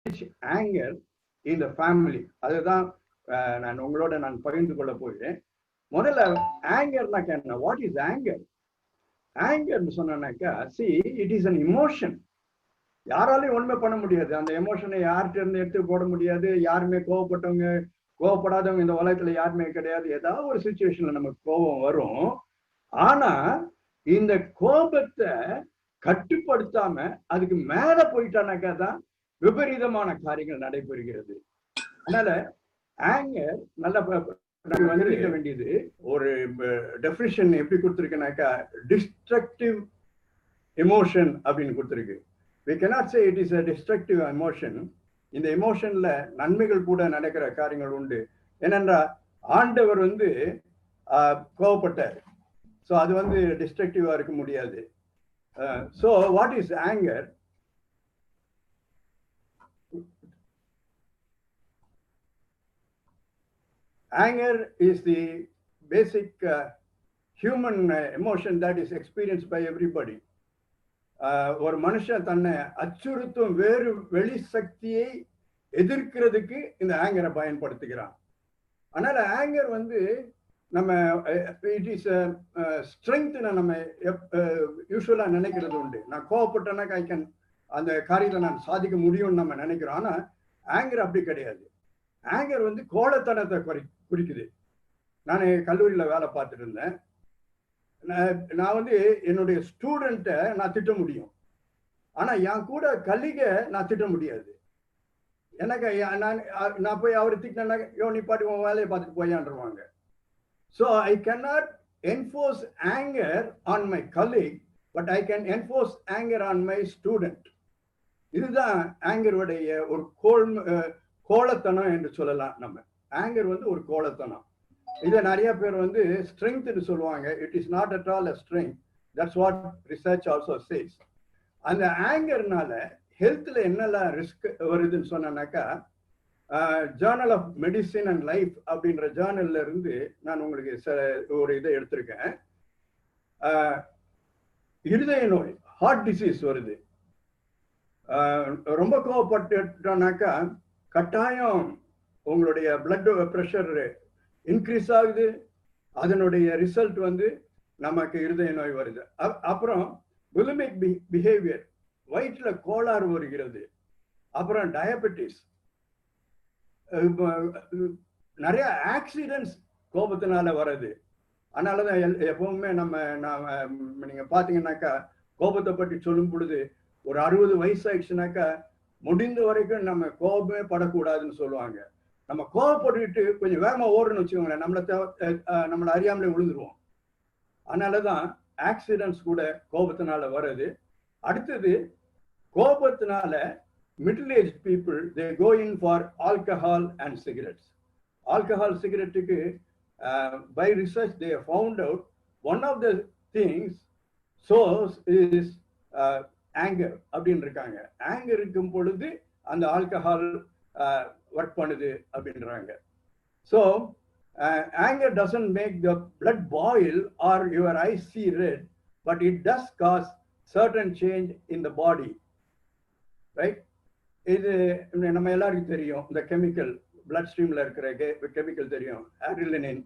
anger in the family. அதுதான் நான் உங்களோட நான் பகிர்ந்து கொள்ள போகிறேன். முதல்ல ஆங்கர்னா என்ன? What is anchor? ஆங்கர்னு சொன்னாக்கா, see, it is an emotion. யாராலையும் ஒண்ணுமே பண்ண முடியாது. அந்த எமோஷனை யார்கிட்ட இருந்து எடுத்து போட முடியாது. யாருமே கோவப்பட்டவங்க கோவப்படாதவங்க இந்த உலகத்துல யாருமே கிடையாது. ஏதாவது ஒரு சுச்சுவேஷன்ல நமக்கு கோபம் வரும். ஆனா இந்த கோபத்தை கட்டுப்படுத்தாம அதுக்கு மேல போயிட்டானாக்கா தான் விபரீதமான காரியங்கள் நடைபெறுகிறது. அதனால ஆங்கர் நல்ல வந்துருக்க வேண்டியது ஒரு டெஃபினிஷன் எப்படி கொடுத்துருக்குனாக்கா, டிஸ்ட்ரக்டிவ் எமோஷன் அப்படின்னு கொடுத்துருக்கு. we cannot say it is a destructive emotion. இந்த எமோஷன்ல நன்மைகள் கூட நடக்கிற காரியங்கள் உண்டு. ஏனென்றா ஆண்டவர் வந்து கோவப்பட்டார். ஸோ அது வந்து டிஸ்ட்ரக்டிவா இருக்க முடியாது. So what is anger? Anger is the basic human emotion that is experienced by everybody. ஒரு மனுஷன் தன்னை அச்சுறுத்தும் வேறு வெளி சக்தியை எதிர்க்கிறதுக்கு இந்த ஆங்கரை பயன்படுத்துகிறான். அதனால ஆங்கர் வந்து நம்ம இட் இஸ் ஸ்ட்ரென்த் நம்ம யூஸ்வலா நினைக்கிறது உண்டு. நான் கோவப்பட்டேன்னாக்கா ஐ கேன் அந்த காரியத்தை நான் சாதிக்க முடியும்னு நம்ம நினைக்கிறோம். ஆனா ஆங்கர் அப்படி கிடையாது. ஆங்கர் வந்து கோலத்தனத்தை குறிக்குது. நான் கல்லூரியில் வேலை பார்த்துட்டு இருந்தேன். நான் வந்து என்னுடைய ஸ்டூடெண்ட்டை நான் திட்ட முடியும். ஆனா என் கூட கல்லிகை நான் திட்ட முடியாது. எனக்கு நான் போய் அவரை திட்டினா, யோ நீ பாட்டு உன் வேலையை பார்த்துட்டு போயான்ருவாங்க. So I cannot enforce anger on my colleague, but I can enforce anger on my student. இதுதான் ஆங்கருடைய ஒரு கோலத்தனம் என்று சொல்லலாம். நம்ம ஆங்கர் வந்து ஒரு கோலத்தனம். இதை நிறைய பேர் வந்து ஸ்ட்ரெங்க்னு சொல்லுவாங்க. It is not at all a strength. That's what research also says. அந்த ஆங்கர்னால ஹெல்த்ல என்னெல்லாம் ரிஸ்க் வருதுன்னு சொன்னாக்கா, journal of medicine and life அப்படின்ற ஜேர்னல்ல இருந்து நான் உங்களுக்கு ஒரு இதை எடுத்திருக்கேன். இருதய நோய், ஹார்ட் டிசீஸ் வருது. ரொம்ப கோவப்பட்டுட்டோம்னாக்கா கட்டாயம் உங்களுடைய பிளட் ப்ரெஷர் இன்க்ரீஸ் ஆகுது. அதனுடைய ரிசல்ட் வந்து நமக்கு இருதய நோய் வருது. அப்புறம் புலிமிக் பிஹேவியர், வயிற்றுல கோளாறு வருகிறது. அப்புறம் டயபெட்டிஸ், நிறைய ஆக்சிடென்ட்ஸ் கோபத்தினால வருது. அதனாலதான் எப்பவுமே நீங்க பாத்தீங்கன்னாக்கா கோபத்தை பற்றி சொல்லும் பொழுது ஒரு 60 வயசு ஆயிடுச்சுனாக்கா முடிந்த வரைக்கும் நம்ம கோபமே படக்கூடாதுன்னு சொல்லுவாங்க. நம்ம கோபப்பட்டுக்கிட்டு கொஞ்சம் வேகமா ஓடுன்னு வச்சுக்கோங்களேன், நம்மளை அறியாமலே விழுந்துருவோம். அதனாலதான் ஆக்சிடென்ட்ஸ் கூட கோபத்தினால வருது. அடுத்தது கோபத்தினால middle age people they go in for alcohol and cigarettes. Alcohol சிகரெட்டுக்கு by research they found out one of the things source is anger அப்படின்னு இருக்காங்க. ஆங்கர் இருக்கும் பொழுது அந்த ஆல்கஹால் ஒர்க் பண்ணுது அப்படின்றாங்க. So anger doesn't make the blood boil or your eyes see red, but it does cause certain change in the body, right? இது நம்ம எல்லாருக்கும் தெரியும். இந்த கெமிக்கல் பிளட் ஸ்ட்ரீம்ல இருக்கிற கெமிக்கல் தெரியும், ஆட்ரினலின்.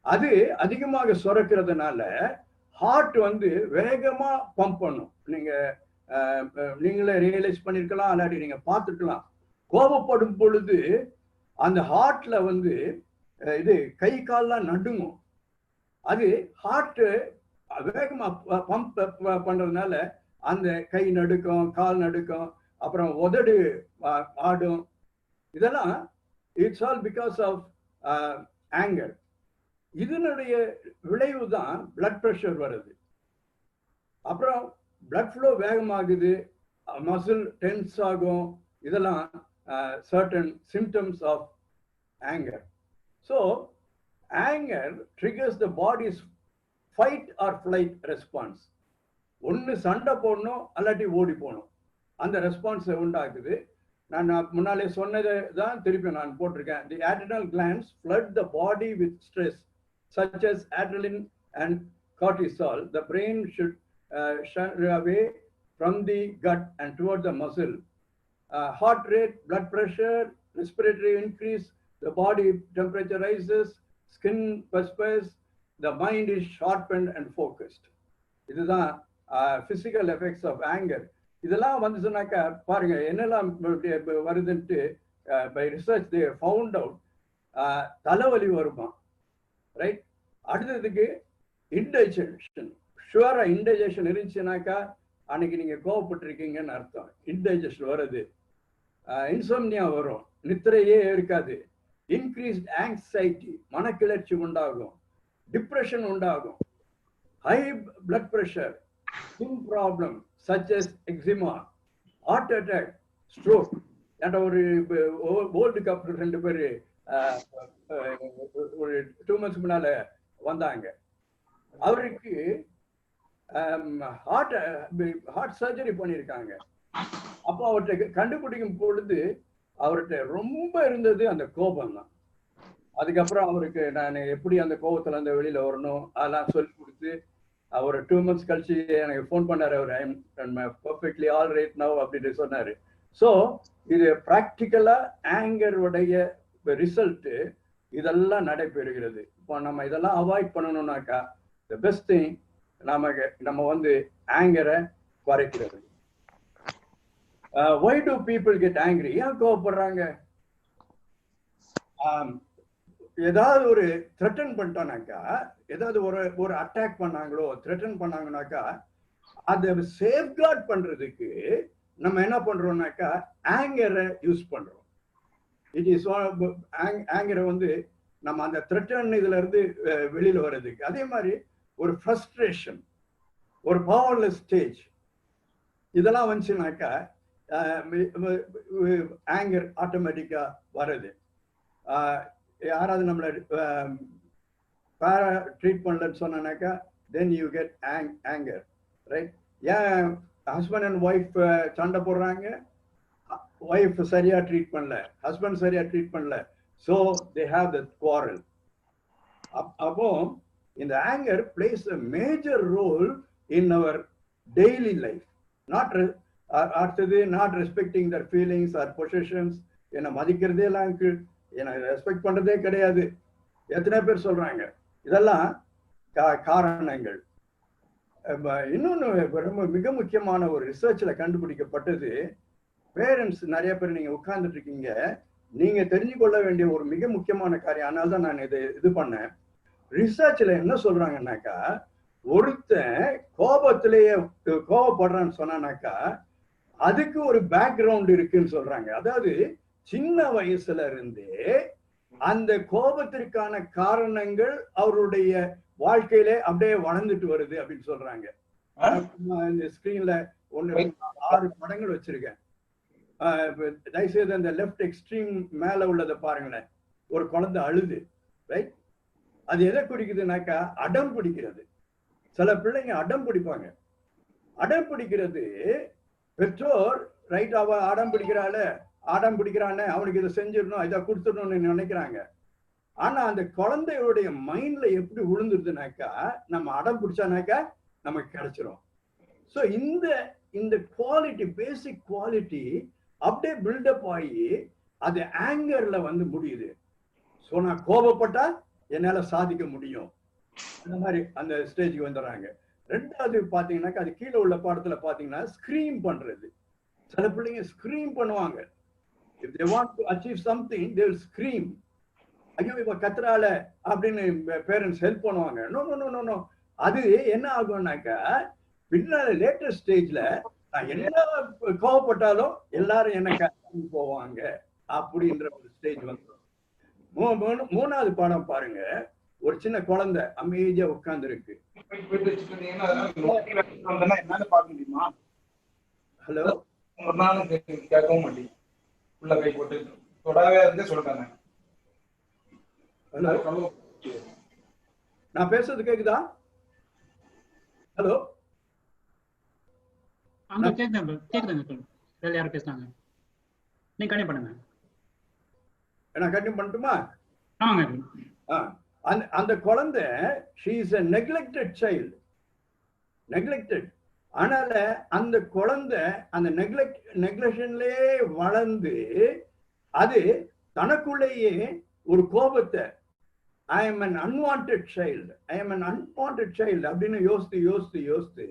அது அதிகமாக சுரக்கிறதுனால ஹார்ட் வந்து வேகமா பம்ப் பண்ணும். நீங்களே ரியலைஸ் பண்ணிருக்கலாம், அல்லாட்டி நீங்க பார்த்துக்கலாம். கோபப்படும் பொழுது அந்த ஹார்ட்ல வந்து இது கை கால்லாம் நடுங்கும். அது ஹார்ட் வேகமா பம்ப் பண்றதுனால அந்த கை நடுக்கும், கால் நடுக்கும், அப்புறம் உதடு ஆடும். இதெல்லாம் it's all because of anger. இதனுடைய விளைவு தான் பிளட் ப்ரெஷர் வருது. அப்புறம் பிளட் ஃப்ளோ வேகமாகுது, மசில் டென்ஸ் ஆகும். இதெல்லாம் certain symptoms of anger. So anger triggers the body's fight or flight response. ஒன்னு சண்டை போடணும், அல்லாட்டி ஓடி போகணும். அந்த ரெஸ்பான்ஸ் உண்டாக்குது. நான் முன்னாலே சொன்னதை தான் திருப்பி நான் போட்டிருக்கேன். The adrenal glands flood the body with stress such as adrenaline and cortisol. The brain should shun away from the gut and toward the muscle heart rate, blood pressure, respiratory increase, the body temperature rises, skin perspires, the mind is sharpened and focused. இதுதான் physical effects of anger. இதெல்லாம் வந்து சொன்னாக்கா பாருங்க என்னெல்லாம் வருதுன்ட்டு by research they found out தலைவலி வருமா, right? அடுத்ததுக்கு இன்டைஜஷன், ஷுவரா இன்டைஜஷன் இருந்துச்சுனாக்கா அன்னைக்கு நீங்க கோவப்பட்டிருக்கீங்கன்னு அர்த்தம். இன்டைஜஷன் வருது, இன்சோம்னியா வரும், நித்திரையே இருக்காது, இன்க்ரீஸ்ட் ஆங்ஸைட்டி மனக்கிளர்ச்சி உண்டாகும், டிப்ரெஷன் உண்டாகும், high blood pressure, skin problem such as eczema, heart attack, stroke. என்கிட்ட ஒரு வேர்ல்டு கப் 2 பேர் ஒரு 2 months முன்னால வந்தாங்க. அவருக்கு ஹார்ட் சர்ஜரி பண்ணியிருக்காங்க. அப்போ அவர்கிட்ட கண்டுபிடிக்கும் பொழுது அவர்கிட்ட ரொம்ப இருந்தது அந்த கோபம் தான். அதுக்கப்புறம் அவருக்கு நான் எப்படி அந்த கோபத்துல அந்த வெளியில வரணும் அதெல்லாம் சொல்லி கொடுத்து அவர் 2 months கழிச்சு எனக்கு ஃபோன் பண்ணாரு. அவர் I'm perfectly all right now அப்படின்னு சொன்னாரு. ஸோ இது ப்ராக்டிக்கலா ஆங்கருடைய ரிசல்ட் இதெல்லாம் நடைபெறுகிறது. இப்போ நம்ம இதெல்லாம் அவாய்ட் பண்ணணும்னாக்கா த பெஸ்ட் திங் நம்ம வந்து ஆங்கரை குறைக்கிறது. why do people get angry? ஏன் கோவப்படுறாங்க? ஏதாவது ஒரு த்ரெட்டன் பண்ணிட்டோம்னாக்கா, ஏதாவது ஒரு அட்டாக் பண்ணாங்களோ த்ரெட்டன் பண்ணாங்கனாக்கா அதை சேஃப்கார்ட் பண்றதுக்கு நம்ம என்ன பண்றோம்னாக்கா ஆங்கரை யூஸ் பண்றோம். இட் இஸ் ஆங்கரை வந்து நம்ம அந்த த்ரெட்டன் இதுல இருந்து வெளியில வர்றதுக்கு. அதே மாதிரி ஒரு ஃப்ரஸ்ட்ரேஷன், ஒரு பவர்லெஸ் ஸ்டேஜ், இதெல்லாம் வந்துச்சுனாக்கா ஆங்கர் ஆட்டோமேட்டிக்கா வருது. யாராவது நம்மளை ட்ரீட்மெண்ட்லன்னு சொன்னாக்கா then you get anger, right? ஏன் ஹஸ்பண்ட் அண்ட் ஒய்ஃப் சண்டை போடுறாங்க? ஒய்ஃப் சரியா ட்ரீட் பண்ணல, ஹஸ்பண்ட் சரியா ட்ரீட் பண்ணல, so they have the quarrel. அப்போ இந்த anger plays a major role in our daily life. அடுத்தது not respecting their feelings or possessions. என்னை மதிக்கிறதே எல்லாம் என்னை ரெஸ்பெக்ட் பண்றதே கிடையாது, எத்தனை பேர் சொல்றாங்க. இதெல்லாம் காரணங்கள். இன்னொன்று ரொம்ப மிக முக்கியமான ஒரு ரிசர்ச்ல கண்டுபிடிக்கப்பட்டது. பேரண்ட்ஸ் நிறைய பேர் நீங்க உட்கார்ந்துட்டு இருக்கீங்க, நீங்க தெரிஞ்சு கொள்ள வேண்டிய ஒரு மிக முக்கியமான காரியம். அதனால தான் நான் இது பண்ணேன். ரிசர்ச்ல என்ன சொல்றாங்கன்னாக்கா, ஒருத்தன் கோபத்திலேயே கோபப்படுறான்னு சொன்னாக்கா அதுக்கு ஒரு பேக்ரவுண்ட் இருக்குன்னு சொல்றாங்க. அதாவது சின்ன வயசுல இருந்தே அந்த கோபத்திற்கான காரணங்கள் அவருடைய வாழ்க்கையில அப்படியே வளர்ந்துட்டு வருது அப்படின்னு சொல்றாங்க. இந்த ஸ்கிரீன்ல 6 படங்கள் வச்சிருக்கேன். தயவுசெய்து அந்த லெஃப்ட் எக்ஸ்ட்ரீம் மேல உள்ளதை பாருங்களேன். ஒரு குழந்தை அழுது, ரைட்? அது எதை குறிக்குதுனாக்கா அடம் பிடிக்கிறது. சில பிள்ளைங்க அடம் பிடிப்பாங்க. அடம் பிடிக்கிறது பெற்றோர், ரைட், அவ அடம் பிடிக்கிறானே அவனுக்கு இதை செஞ்சிடணும், இதை கொடுத்துடணும்னு நினைக்கிறாங்க. ஆனா அந்த குழந்தையோடைய மைண்ட்ல எப்படி விழுந்துருதுனாக்கா நம்ம அடம் பிடிச்சானாக்கா நமக்கு கிடைச்சிரும். ஸோ இந்த குவாலிட்டி, பேசிக் குவாலிட்டி அப்படியே பில்டப் ஆகி அது ஆங்கர்ல வந்து முடியுது. ஸோ நான் கோபப்பட்டா என்னால சாதிக்க முடியும், அந்த மாதிரி அந்த ஸ்டேஜுக்கு வந்துடுறாங்க. ரெண்டாவது பாத்தீங்கன்னாக்கா அது கீழே உள்ள பாடத்துல பாத்தீங்கன்னா ஸ்கிரீம் பண்றது. சில பிள்ளைங்க ஸ்கிரீம் பண்ணுவாங்க. if they want to achieve something they will scream. ஐயோ இவ கத்துறால அப்படின்னு பேரண்ட்ஸ் ஹெல்ப் பண்ணுவாங்க. No no no no no. அது என்ன ஆகும்னாக்கா பின்னால லேட்டஸ்ட் ஸ்டேஜ்ல நான் என்ன கோவப்பட்டாலும் எல்லாரும் என்ன கத்து போவாங்க அப்படின்ற ஒரு ஸ்டேஜ் வந்துடும். மூணாவது பாடம் பாருங்க. ஒரு சின்ன குழந்தை அமைதியா உட்கார்ந்து இருக்கு. ஹலோ, ஒரு நாள் கேட்கவும் மாட்டேன், உள்ள கை போட்டு தொடாவே இருந்து சொல்றாங்க. ஹலோ, நான் பேசுறது கேக்குதா? ஹலோ, கேக்குதுங்க. யாரும் பேசுறாங்க, நீங்க கண்டிப்பா பண்ணுங்க. நான் கண்டிப்பா பண்ணட்டுமா? ஆமாங்க. அந்த குழந்தை she is a neglected child. neglected. அதனால அந்த குழந்தை அந்த நெக்லெக்ஷன்லயே வளர்ந்து அது தனக்குள்ளேயே ஒரு கோபத்தை I am an unwanted child அப்படின்னு யோசித்து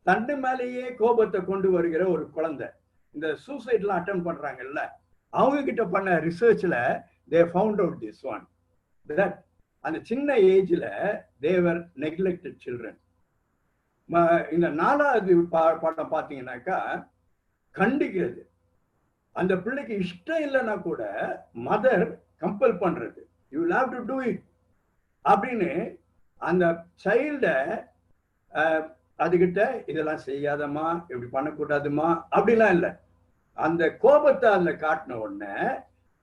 தண்டு மேலேயே கோபத்தை கொண்டு வருகிற ஒரு குழந்தை. இந்த சூசைட்லாம் அட்டன் பண்றாங்கல்ல, அவங்க கிட்ட பண்ண ரிசர்ச்ல they found out this one, that அந்த சின்ன ஏஜ்ல they were neglected children. இந்த 4வது பாடம் பார்த்தீங்கன்னாக்கா கண்டிக்கிறது. அந்த பிள்ளைக்கு இஷ்டம் இல்லைன்னா கூட மதர் கம்பல் பண்றது, you will have to do it அப்படின்னு அந்த சைல்ட அதுகிட்ட இதெல்லாம் செய்யாதம்மா, இப்படி பண்ணக்கூடாதுமா அப்படிலாம் இல்லை. அந்த கோபத்தை அதுல காட்டின உடனே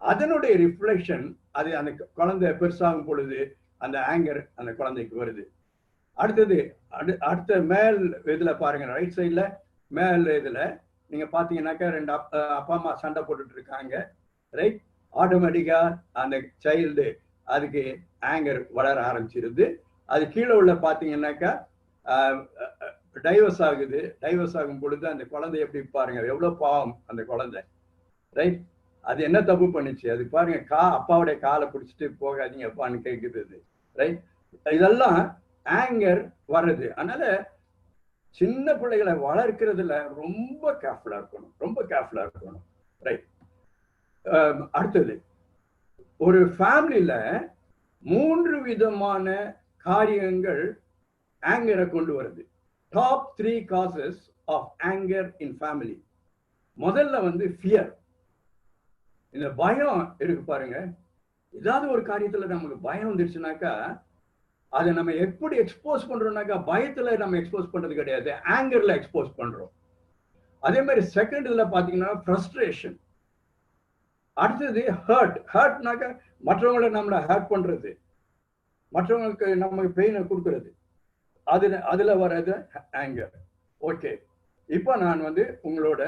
அதனுடைய ரிஃப்ளெக்ஷன் அது அந்த குழந்தை பெருசாகும் பொழுது அந்த ஆங்கர் அந்த குழந்தைக்கு வருது. அடுத்தது அடுத்த மேல் இதுல பாருங்க, ரைட் சைட்ல மேல் இதுல நீங்க பாத்தீங்கன்னாக்கா 2 அப்பா அம்மா சண்டை போட்டுட்டு இருக்காங்க, ரைட்? ஆட்டோமேட்டிக்கா அந்த சைல்டு அதுக்கு ஆங்கர் வளர ஆரம்பிச்சிருது. அது கீழே உள்ள பாத்தீங்கன்னாக்கா டைவர்ஸ் ஆகுது. டைவர்ஸ் ஆகும் பொழுது அந்த குழந்தை எப்படி பாருங்க, எவ்வளவு பாவம் அந்த குழந்தை, ரைட்? அது என்ன தப்பு பண்ணிச்சு அது பாருங்க, அப்பாவுடைய காலை பிடிச்சிட்டு போகாதீங்க அப்பான்னு கேட்குது, ரைட்? இதெல்லாம் ஆங்கர் வர்றது. அதனால சின்ன பிள்ளைகளை வளர்க்கிறதுல ரொம்ப கேர்ஃபுல்லா இருக்கணும், ரைட்? அடுத்தது, ஒரு ஃபேமிலியில 3 விதமான காரியங்கள் ஆங்கரை கொண்டு வருது. Top 3 causes of anger in family. முதல்ல வந்து ஃபியர், இந்த பயம் இருக்கு பாருங்க. ஏதாவது ஒரு காரியத்துல நமக்கு பயம் வந்துருச்சுனாக்கா அதை நம்ம எப்படி எக்ஸ்போஸ் பண்றோம்னாக்கா பயத்துல நம்ம எக்ஸ்போஸ் பண்றது கிடையாது, ஆங்கர்ல எக்ஸ்போஸ் பண்றோம். அதே மாதிரி செகண்ட் இதுல பாத்தீங்கன்னா ஃப்ரஸ்ட்ரேஷன். அடுத்தது ஹர்ட்னாக்கா மற்றவங்களை நம்மளை ஹர்ட் பண்றது, மற்றவங்களுக்கு நமக்கு பெயினை கொடுக்கறது, அதுல வர்றது ஆங்கர். ஓகே, இப்போ நான் வந்து உங்களோட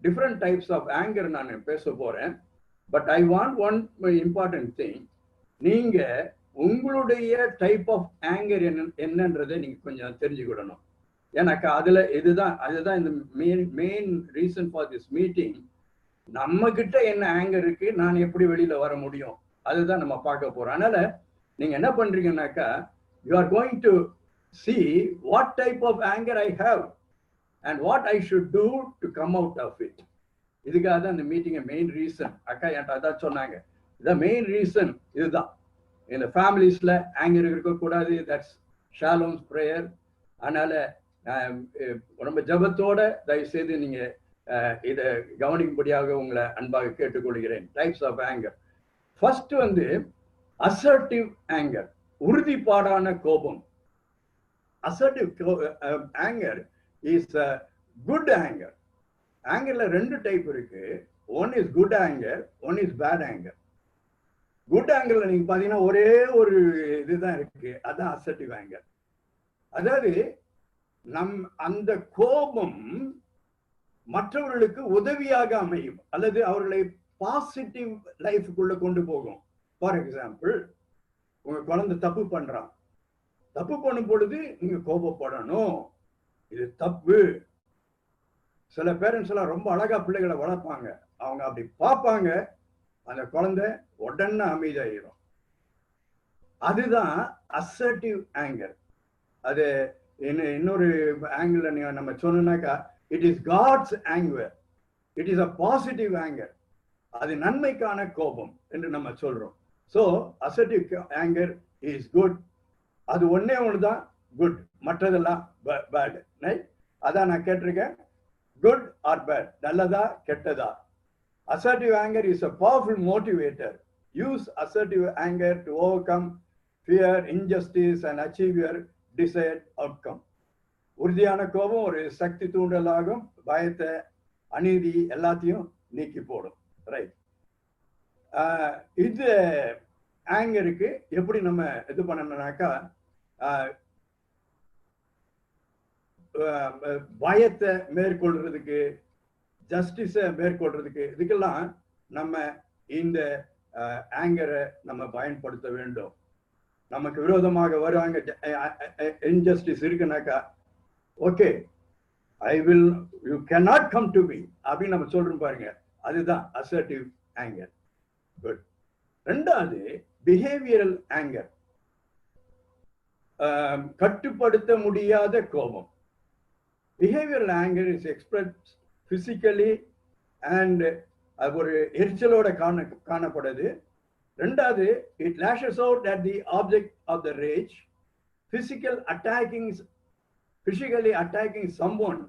டிஃப்ரெண்ட் டைப்ஸ் ஆஃப் ஆங்கர் நான் பேச போறேன். But I want one important thing, நீங்க உங்களுடைய டைப் ஆஃப் ஆங்கர் என்னன்றதை நீங்க கொஞ்சம் தெரிஞ்சுக்கிடணும். ஏன்னாக்கா அதுதான் இந்த main reason for this meeting. நம்ம கிட்ட என்ன ஆங்கர் இருக்கு, நான் எப்படி வெளியில வர முடியும், அதுதான் நம்ம பார்க்க போறோம். அதனால நீங்க என்ன பண்றீங்கன்னாக்கா, you are going to see what type of anger I have and what I should do to come out of it. இதுக்காக தான் இந்த மீட்டிங் மெயின் ரீசன். அக்கா என்கிட்ட அதான் சொன்னாங்க, இதான் மெயின் ரீசன். இதுதான் இந்த ஃபேமிலிஸ்ல ஆங்கர் இருக்கக்கூடாது. That's Shalom's prayer. அதனால ரொம்ப ஜபத்தோட தயவு செய்து நீங்க இதை கவனிக்கும்படியாக உங்களை அன்பாக கேட்டுக்கொள்கிறேன். Types of anger. ஃபர்ஸ்ட் வந்து அசர்ட்டிவ் ஆங்கர், உறுதிப்பாடான கோபம். Assertive anger is a good anger. Angerல 2 டைப் இருக்கு. One is good anger, one is bad anger. Good angerல நீங்க பாத்தீங்கன்னா ஒரே ஒரு இதுதான் இருக்கு, அதான் assertive anger. அதாவது அந்த கோபம் மற்றவர்களுக்கு உதவியாக அமையும் அல்லது அவர்களை பாசிட்டிவ் லைஃப்குள்ள கொண்டு போகும். ஃபார் எக்ஸாம்பிள், உங்க குழந்தை தப்பு பண்றான், தப்பு பண்ணும் பொழுது நீங்க கோபப்படணும், இது தப்பு. சில பேரண்ட்ஸ் எல்லாம் ரொம்ப அழகா பிள்ளைகளை வளர்ப்பாங்க, அவங்க அப்படி பார்ப்பாங்க, அந்த குழந்தை உடனே அமைதியாயிரும். அதுதான் அசர்ட்டிவ் ஆங்கர். அது இன்னொரு ஆங்கிள் நம்ம சொன்னாக்கா, it is God's anger, it is a positive anger. அது நன்மைக்கான கோபம் என்று நம்ம சொல்றோம். So assertive anger is good. அது ஒன்னே ஒண்ணுதான் குட், மற்றதெல்லாம் பேட். அதான் நான் கேட்டிருக்கேன், குட் ஆர் பேட், நல்லதா கெட்டதா. Assertive anger is a powerful motivator. Use assertive anger to overcome fear, injustice and achieve your desired outcome. உறுதியான கோபம் ஒரு சக்தி தூண்டலாகும், பயத்தை, அநீதி எல்லாத்தையும் நீக்கி போடும். ரைட். இது ஆங்கருக்கு எப்படி நம்ம இது பண்ணணும்னாக்கா, பயத்தை மேற்கொள்றதுக்கு, ஜஸ்டிஸை மேற்கொள்றதுக்கு, இதுக்கெல்லாம் நம்ம இந்த ஆங்கரை நம்ம பயன்படுத்த வேண்டும். நமக்கு விரோதமாக வருவாங்க, இன்ஜஸ்டிஸ் இருக்குனாக்கா, okay you cannot come to me அப்படின்னு நம்ம சொல்றோம் பாருங்க, அதுதான் assertive anger. Good. ரெண்டாவது பிஹேவியரல் ஆங்கர், கட்டுப்படுத்த முடியாத கோபம். Behavioural anger is expressed physically and ஒரு எரிச்சலோட காணப்படுது. ரெண்டாவது, it lashes out at the object of the rage, physically attacking someone.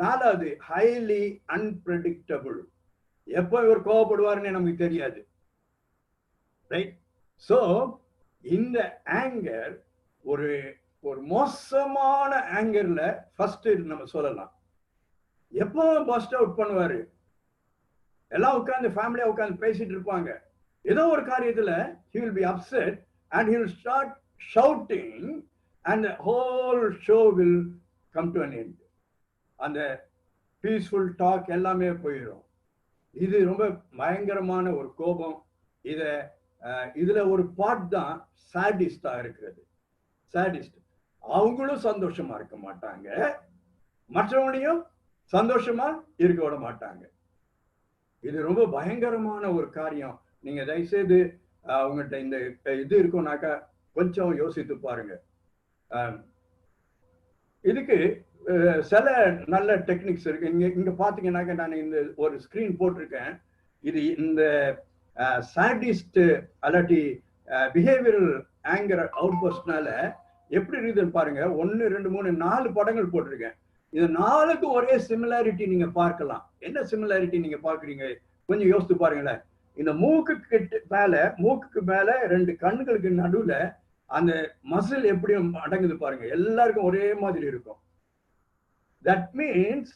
நாலாவது, highly unpredictable, எப்போ இவர் கோவப்படுவாருன்னு நமக்கு தெரியாது. ரைட்? ஸோ இந்த ஆங்கர் ஒரு மோசமான ஆங்கர்ல ஃபர்ஸ்ட் நம்ம சொல்லலாம். எப்போ பஸ்ட் அவுட் பண்ணுவாரு, எல்லாம் உட்காந்து ஃபேமிலியா உட்காந்து பேசிட்டு இருப்பாங்க, ஏதோ ஒரு காரியத்துல he will be upset and he will start shouting and the whole show will come to an end. அந்த பீஸ்ஃபுல் டாக் எல்லாமே போயிடும். இது ரொம்ப பயங்கரமான ஒரு கோபம். இதுல ஒரு பார்ட் தான் சாடிஸ்டா இருக்கிறது. சாடிஸ்ட் அவங்களும் சந்தோஷமா இருக்க மாட்டாங்க, மற்றவங்களையும் சந்தோஷமா இருக்க விட மாட்டாங்க. இது ரொம்ப பயங்கரமான ஒரு காரியம். நீங்க தயவுசெய்து உங்கள்கிட்ட இந்த இது இருக்கும்னாக்கா கொஞ்சம் யோசித்து பாருங்க. இதுக்கு சில நல்ல டெக்னிக்ஸ் இருக்கு. இங்க பாத்தீங்கன்னாக்க நான் இந்த ஒரு ஸ்கிரீன் போட்டிருக்கேன். இது இந்த சாடிஸ்ட் அல்லாட்டி பிஹேவியரல் ஆங்கர் அவுட்பர்ஸ்ட்னால எப்படி இருக்குதுன்னு பாருங்க. 1 2 3 4 படங்கள் போட்டிருக்கேன். இது 4க்கு ஒரே சிமிலாரிட்டி நீங்க பார்க்கலாம். என்ன சிமிலாரிட்டி நீங்க பாக்குறீங்க கொஞ்சம் யோசித்து பாருங்களேன். இந்த மூக்குக்கு மேல 2 கண்களுக்கு நடுவுல அந்த மசில் எப்படி அடங்குது பாருங்க, எல்லாருக்கும் ஒரே மாதிரி இருக்கும். That means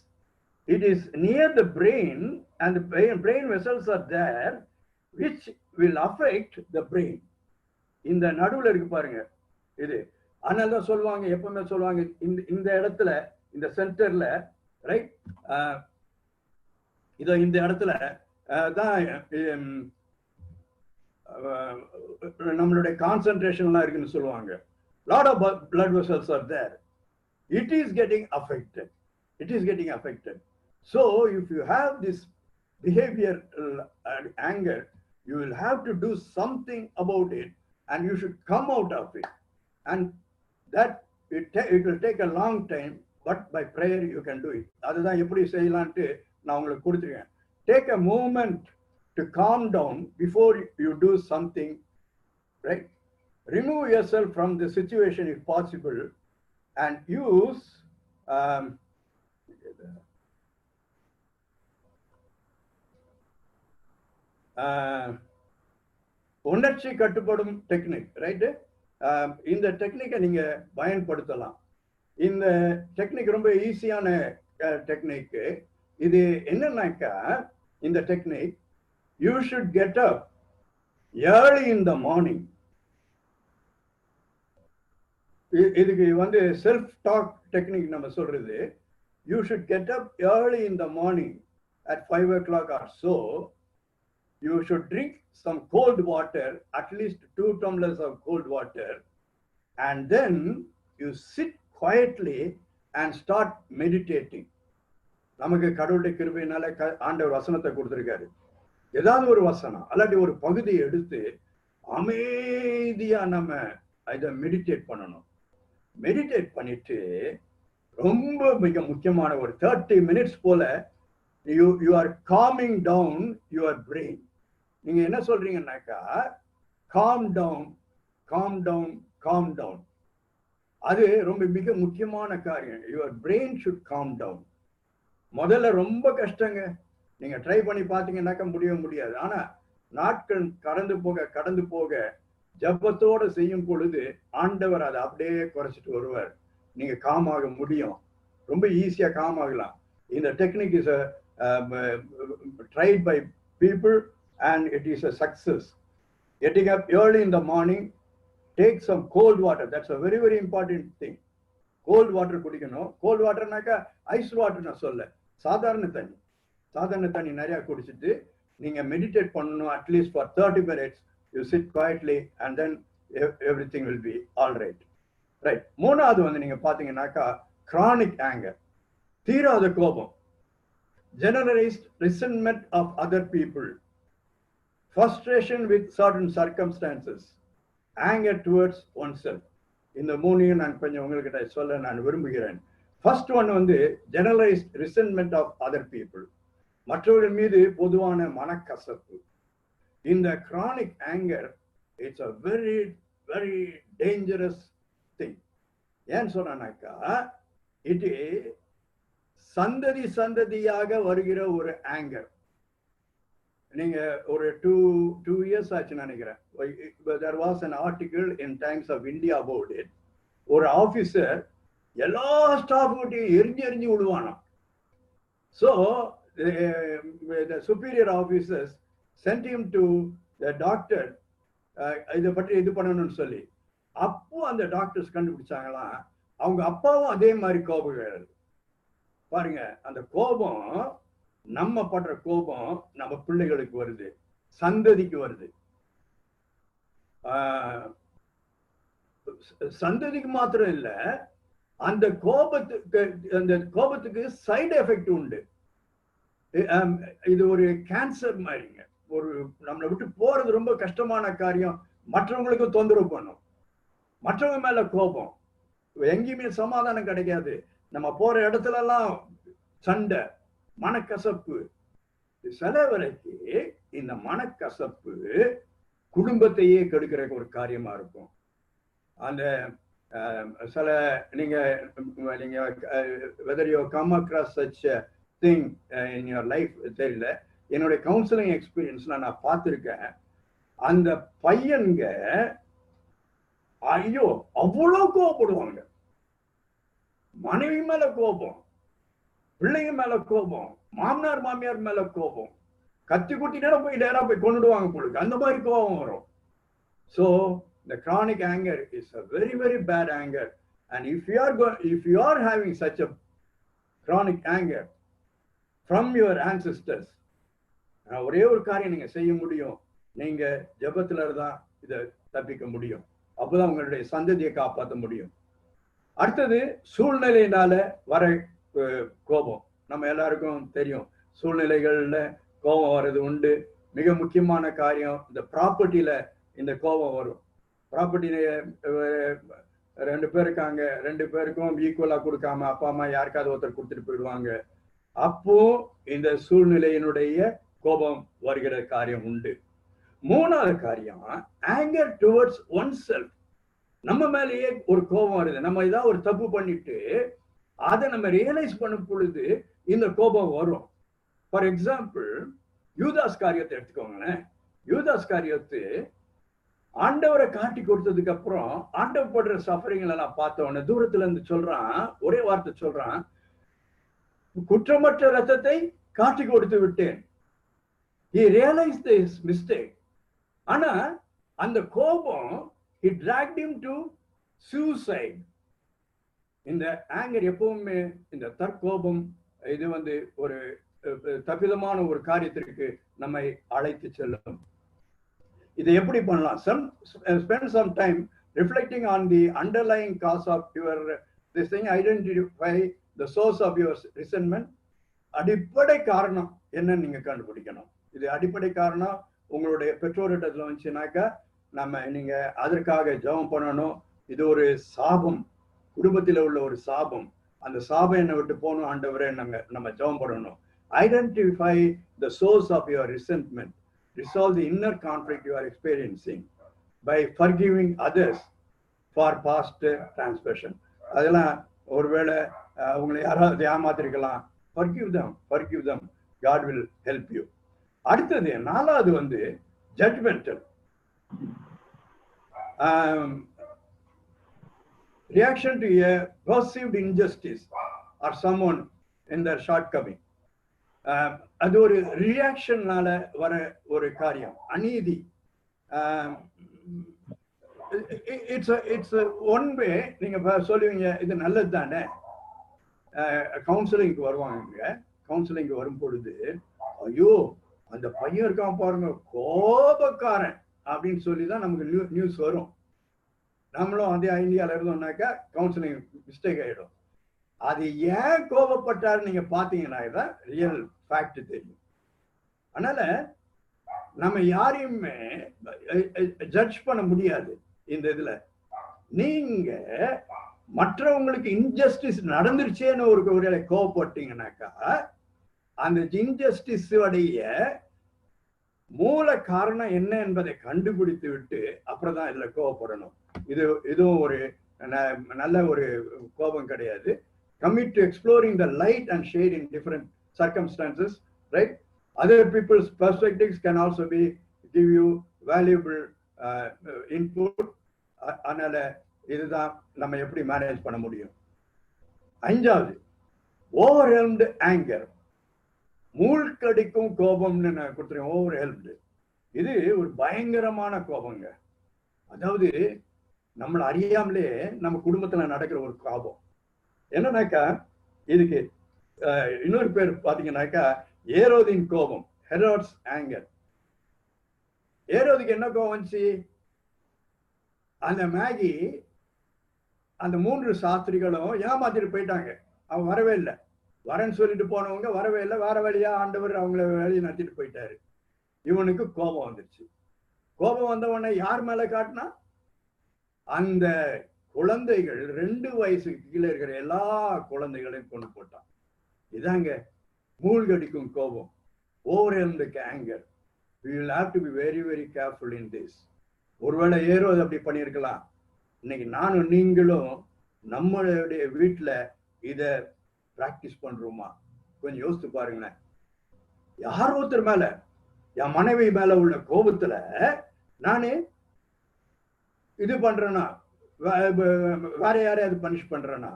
it is near the brain and the brain vessels are there which will affect the brain. இந்த நடுவுல இருக்கு பாருங்க இது. அதனால தான் சொல்லுவாங்க, எப்பவுமே சொல்லுவாங்க, இந்த இடத்துல இந்த சென்டர்ல ரைட், இந்த இடத்துல தான் நம்மளுடைய கான்சென்ட்ரேஷன்லாம் இருக்குன்னு சொல்லுவாங்க. lot of blood vessels are there. It is getting affected. So if you have this behavioral anger, you will have to do something about it and you should come out of it. And that it will take a long time, but by prayer you can do it. அதுதான் எப்படி செய்யலாம்னு நான் உங்களுக்கு கொடுத்துருக்கேன். Take a moment to calm down before you do something, right? Remove yourself from the situation if possible and use உணர்ச்சி கட்டுப்படும் technique, right? இந்த டெக்னிக்கை நீங்க பயன்படுத்தலாம். இந்த டெக்னிக் ரொம்ப ஈஸியான டெக்னிக். இது என்னன்னாக்கா, இந்த technique you should get up early in the morning. இதுக்கு செல்ஃப் டாக் டெக்னிக் நம்ம சொல்றது. You should get up early in the morning at 5 o'clock or so. You should drink some cold water, at least 2 tumblers of cold water, and then you sit quietly and start meditating. நமக்கு கடவுளுடைய கிருபையினால ஆண்டவர் வசனத்தை கொடுத்திருக்காரு. ஏதாவது ஒரு வசனம் அல்லாட்டி ஒரு பகுதியை எடுத்து அமைதியா நம்ம இதை மெடிடேட் பண்ணணும். மெடிடேட் பண்ணிட்டு ரொம்ப மிக முக்கியமான ஒரு 30 minutes போல you are calming down your brain. நீங்க என்ன சொல்றீங்கன்னாக்கா, calm down. அது ரொம்ப மிக முக்கியமான காரியம். your brain should calm down. முதல்ல ரொம்ப கஷ்டங்க. நீங்க ட்ரை பண்ணி பார்த்தீங்கன்னாக்கா முடியாது. ஆனா நாட்கள் கடந்து போக ஜபத்தோட செய்யும் பொழுது ஆண்டவர் அதை அப்படியே குறைச்சிட்டு வருவார். நீங்க காம் ஆக முடியும். ரொம்ப ஈஸியா காம் ஆகலாம். இந்த technique is tried by people and it is a success. Getting up early in the morning, take some cold water. That's a very very important thing. Cold water குடிக்கணும். cold waterனாக்கா ஐஸ் வாட்டர் நான் சொல்ல, சாதாரண தண்ணி நிறைய குடிச்சிட்டு நீங்க meditate பண்ணணும். At least for 30 minutes you sit quietly and then everything will be all right. மூணாவது நீங்க பாத்தீங்கன்னாக்கா கிரானிக் ஆங்கர், தீராத கோபம், generalized resentment of other people, frustration with certain circumstances, anger towards oneself. இந்த மூணையும் நான் கொஞ்சம் உங்ககிட்ட சொல்ல நான் விரும்புகிறேன். ஃபர்ஸ்ட் ஒன் வந்து generalized resentment of other people, மற்றவர்கள் மீது பொதுவான மனக்கசப்பு. இந்த chronic anger, it's a very very dangerous thing. ஏன் சொன்னாக்கா இது சந்ததியாக வருகிற ஒரு ஆங்கர். நீங்க ஒரு டூ இயர்ஸ் ஆச்சு நினைக்கிறேன், there was an article in Times of India about it. ஒரு ஆபீசர் எல்லா ஸ்டாஃப்கிட்டையும் எரிஞ்சு விடுவானா. So the superior officers sent him to the doctor, இதை பற்றி இது பண்ணணும்னு சொல்லி. அப்போ அந்த டாக்டர்ஸ் கண்டுபிடிச்சாங்களாம் அவங்க அப்பாவும் அதே மாதிரி கோபம். பாருங்க, அந்த கோபம், நம்ம படுற கோபம் நம்ம பிள்ளைகளுக்கு வருது, சந்ததிக்கு வருது. சந்ததிக்கு மாத்திரம் இல்ல, அந்த கோபத்துக்கு சைடு எஃபெக்ட் உண்டு. இது ஒரு கேன்சர் மாதிரிங்க. ஒரு நம்மளை விட்டு போறது ரொம்ப கஷ்டமான காரியம், மற்றவங்களுக்கும் தொந்தரவு பண்ணும். மற்றவங்க மேல கோபம், எங்கேயுமே சமாதானம் கிடைக்காது. நம்ம போற இடத்துல எல்லாம் சண்டை, மனக்கசப்பு. சில வரைக்கும் இந்த மனக்கசப்பு குடும்பத்தையே கெடுக்கிற ஒரு காரியமா இருக்கும். அந்த சில நீங்க whether you come across such a thing in your life தெரியல. என்னுடைய கவுன்சிலிங் எக்ஸ்பீரியன்ஸ்ல நான் பார்த்திருக்கேன். அந்த பையன்க ஐயோ அவ்வளவு கோபப்படுவாங்க. மனைவி மேல கோபம், பிள்ளைங்க மேல கோபம், மாமனார் மாமியார் மேல கோபம், கத்தி குட்டி நேரம் போய் கொண்டுடுவாங்க பொழுது, அந்த மாதிரி கோபம் வரும். So the chronic anger is a very very bad anger, and if you are having such a chronic anger from your ancestors, ஒரே ஒரு காரியம் நீங்க செய்ய முடியும், நீங்க ஜெபத்துல தான் இதை தப்பிக்க முடியும். அப்பதான் உங்களுடைய சந்ததியை காப்பாற்ற முடியும். அடுத்தது சூழ்நிலையினால வர கோபம். நம்ம எல்லாருக்கும் தெரியும், சூழ்நிலைகள்ல கோபம் வர்றது உண்டு. மிக முக்கியமான காரியம், இந்த ப்ராப்பர்ட்டியில இந்த கோபம் வரும். ப்ராப்பர்ட்டி ரெண்டு பேர் இருக்காங்க, ரெண்டு பேருக்கும் ஈக்குவலா கொடுக்காம அப்பா அம்மா யாருக்காவது ஒருத்தர் கொடுத்துட்டு போயிடுவாங்க. அப்போ இந்த சூழ்நிலையினுடைய கோபம் வருகிற காரியம் உண்டு. மூணாவது காரியம் ஆங்கர் டுவர்ட்ஸ் ஒன் செல்ஃப். நம்ம மேலேயே ஒரு கோபம் வருது, நம்ம ஏதாவது ஒரு தப்பு பண்ணிட்டு அதை நம்ம ரியலைஸ் பண்ணும் பொழுது இந்த கோபம் வரும். ஃபார் எக்ஸாம்பிள், யூதாஸ் காரியத்தை எடுத்துக்கோங்களேன். யூதாஸ் காரியத்து ஆண்டவரை காட்டி கொடுத்ததுக்கு அப்புறம் ஆண்டவர் படுற சஃபரிங் எல்லாம் பார்த்தவன தூரத்துல இருந்து சொல்றான், ஒரே வார்த்தை சொல்றான், குற்றமற்ற ரத்தத்தை காட்டி கொடுத்து விட்டேன். He realized his mistake. ஆனா அந்த கோபம் he dragged him to suicide. இந்த ஆங்கர் எப்பவுமே, இந்த தற்கோபம், இது ஒரு தப்பிதமான ஒரு காரியத்திற்கு நம்மை அழைத்து செல்லும். இதை எப்படி பண்ணலாம்? Spend some time reflecting on the underlying cause of your this thing. Identify the source of your resentment. அடிப்படை காரணம் என்னன்னு நீங்க கண்டுபிடிக்கணும். இது அடிப்படை காரணம் உங்களுடைய பெற்றோரிடத்துல வந்துச்சுனாக்கா நீங்க அதற்காக ஜெபம் பண்ணணும். இது ஒரு சாபம், குடும்பத்தில் உள்ள ஒரு சாபம். அந்த சாபம் என்னை விட்டு போகணும் ஆண்டவரே, நம்ம ஜெபம் பண்ணணும். Identify the source of your resentment. Resolve the inner conflict you are experiencing by forgiving others for past transgression. அதெல்லாம் ஒருவேளை உங்களை யாராவது ஏமாத்திருக்கலாம். Forgive them. God will help you. அடுத்தது நாலாவது judgmental. Reaction to a perceived injustice or someone in their shortcoming. அது ஒரு ரியாக்ஷன்னால வர ஒரு காரியம், அநீதி. It's one way. நீங்க சொல்லுவீங்க இது நல்லது தானே. கவுன்சிலிங்க்கு வருவாங்க. கவுன்சிலிங்க்கு வரும் பொழுது, ஐயோ அந்த பையன் இருக்கான் பாருங்க கோபக்காரன் அப்படின்னு சொல்லிதான் நமக்கு நியூஸ் வரும். நம்மளும் அதே இந்தியால இருந்தோம்னாக்கா கவுன்சிலிங் மிஸ்டேக் ஆயிடும். அது ஏன் கோபப்பட்டாரு நீங்க பாத்தீங்கன்னா தான் ரியல் ஃபேக்ட் தெரியும். அதனால நம்ம யாரையுமே ஜட்ஜ் பண்ண முடியாது இந்த இதுல. நீங்க மற்றவங்களுக்கு இன்ஜஸ்டிஸ் நடந்துருச்சேன்னு ஒரு கோபப்பட்டீங்கன்னாக்கா அந்த இன்ஜஸ்டிஸ் உடைய மூல காரணம் என்ன என்பதை கண்டுபிடித்து விட்டு அப்புறம் தான் இதுல கோபப்படணும். இதுவும் ஒரு நல்ல ஒரு கோபம் கிடையாது. Commit to exploring the light and shade in different circumstances, right? Other people's perspectives can also give you valuable input. அதனால இதுதான் நம்ம எப்படி மேனேஜ் பண்ண முடியும். 5வது, overwhelmed anger. மூழ்கடிக்கும் கோபம்னு நான் கொடுத்துருக்கேன். overwhelmed இது ஒரு பயங்கரமான கோபங்க. அதாவது நம்மளை அறியாமலே நம்ம குடும்பத்துல நடக்கிற ஒரு கோபம். என்னன்னாக்கா இதுக்கு இன்னொரு பேர் பாத்தீங்கன்னாக்கா ஏரோதின் கோபம், ஹெரோட்ஸ் ஆங்கர். ஏரோதுக்கு என்ன கோபம் வந்துச்சு? அந்த மேகி அந்த 3 சாஸ்திரிகளும் ஏமாத்திட்டு போயிட்டாங்க. அவன் வரவே இல்லை. வரேன்னு சொல்லிட்டு போனவங்க வரவே இல்லை. வேற வழியா ஆண்டவர் அவங்கள வேலையை நடத்திட்டு போயிட்டாரு. இவனுக்கு கோபம் வந்துருச்சு. கோபம் வந்த உடனே யார் மேல காட்டினா? அந்த குழந்தைகள் 2 வயசுக்கு கீழே இருக்கிற எல்லா குழந்தைகளையும் கொண்டு போட்டான். இதாங்க மூழ்கடிக்கும் கோபம், overwhelmed anger. We will have to be very very careful in this. ஒருவேளை ஏரோது அப்படி பண்ணியிருக்கலாம். இன்னைக்கு நானும் நீங்களும் நம்மளுடைய வீட்டுல இத பிராக்டிஸ் பண்றோமா? கொஞ்சம் யோசித்து பாருங்களேன். யாரோ ஒருத்தர் மேல, என் மனைவி மேல உள்ள கோபத்துல நானே இது பண்றேன்னா, வேற யாரையாவது பனிஷ் பண்றேன்னா?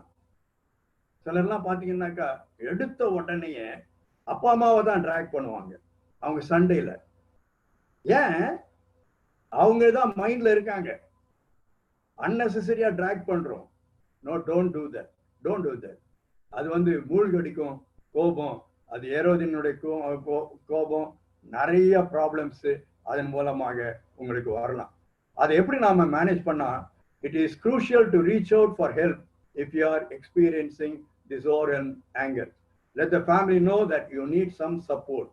சிலர்லாம் பாத்தீங்கன்னாக்கா எடுத்த உடனேயே அப்பா அம்மாவை தான் ட்ராக் பண்ணுவாங்க அவங்க சண்டையில. ஏன்? அவங்க தான் மைண்ட்ல இருக்காங்க. அன்னெசரியா ட்ராக் பண்றோம். No, don't do that. அது மூழ்கடிக்கும் கோபம். அது ஏரோதினுடைய கோபம். நிறைய ப்ராப்ளம்ஸ் அதன் மூலமாக உங்களுக்கு வரலாம். அதை எப்படி நாம மேனேஜ் பண்ணா? It is crucial to reach out for help if you are experiencing this overwhelmed anger. Let the family know that you need some support.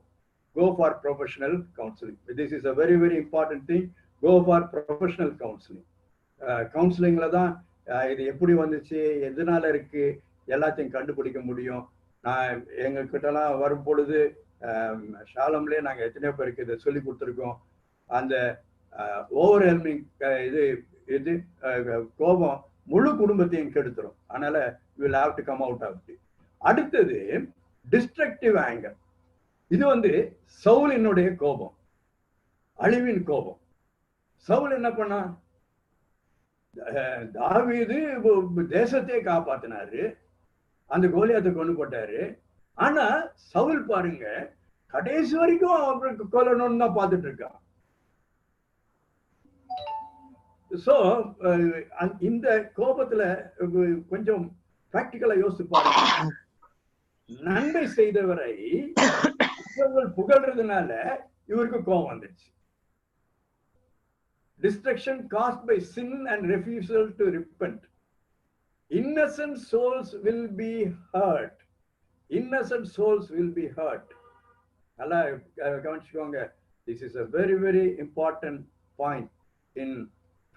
Go for professional counseling. This is a very very important thing. Go for professional counseling. கவுன்சிலிங்ல தான் இது எப்படி வந்துச்சு, எதனால இருக்கு, எல்லாத்தையும் கண்டுபிடிக்க முடியும். நான் எங்க கிட்டலாம் வரும் பொழுது ஷாலம்லேயே நாங்க எத்தனையோ பேருக்கு இதை சொல்லி கொடுத்துருக்கோம். அந்த ஓவர்வெல்மிங் இது கோபம் முழு குடும்பத்தையும் கெடுத்துரும். அதனால you will have to come out of it. அடுத்தது டிஸ்ட்ரக்டிவ் ஆங்கர். இது சவுலினுடைய கோபம், அழிவின் கோபம். சவுல் என்ன பண்ணா? தாவீது தேசத்தையே காப்பாத்தினாரு, அந்த கோலியாத்தை கொண்டு போட்டாரு. ஆனா சவுல் பாருங்க, கடைசி வரைக்கும் அவருக்கு கொல்லணும்னு தான் பார்த்துட்டு இருக்கான். சோ இந்த கோபத்துல கொஞ்சம் பிராக்டிக்கலா யோசிச்சு பாருங்க. நன்மை செய்தவரை புகழ்றதுனால இவருக்கு கோபம் வந்துச்சு. Destruction caused by sin and refusal to repent. Innocent souls will be hurt. Innocent souls will be hurt. நல்லா கவனிச்சுக்கோங்க. This is a very very important point in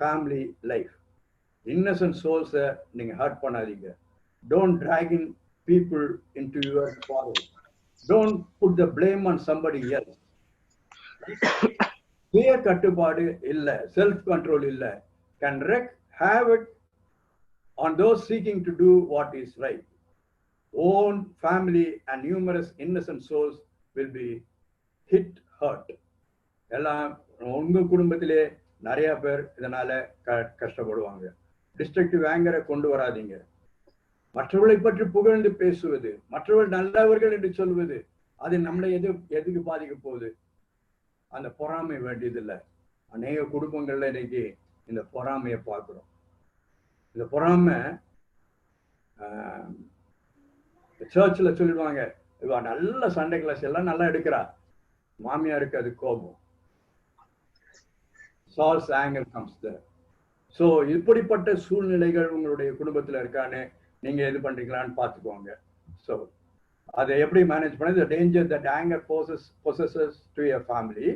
family life. Innocent souls நீங்க ஹர்ட் பண்ணாதீங்க. Don't drag in people into your quarrel. Don't put the blame on somebody else. சுய கட்டுப்பாடு இல்ல, self control இல்ல, can wreak havoc on those seeking to do what is right. Own family and numerous innocent souls will be hurt. எல்லாம் உங்க குடும்பத்திலே நிறைய பேர் இதனால கஷ்டப்படுவாங்க. டிஸ்ட்ரக்டிவ் ஆங்கரை கொண்டு வராதீங்க. மற்றவர்களை பற்றி புகழ்ந்து பேசுவது, மற்றவர்கள் நல்லவர்கள் என்று சொல்வது, அது நம்மளை எதுக்கு பாதிக்க போகுது? அந்த பொறாமை வேண்டியதில்லை. அநேக குடும்பங்கள்ல இன்னைக்கு இந்த பொறாமையை பார்க்கிறோம். இந்த பொறாமை சர்ச்சில் சொல்லிடுவாங்க, இவ நல்ல சண்டே கிளாஸ் எல்லாம் நல்லா எடுக்கிறா, மாமியாருக்கு அது கோபம். Saul's anger comes there. So இப்படிப்பட்ட சூழ்நிலைகள் உங்களுடைய குடும்பத்துல இருக்கான்னு நீங்க இது பண்றீங்களான்னு பார்த்துக்கோங்க. ஸோ அதை எப்படி மேனேஜ் பண்ண, the danger that anger possesses to a family,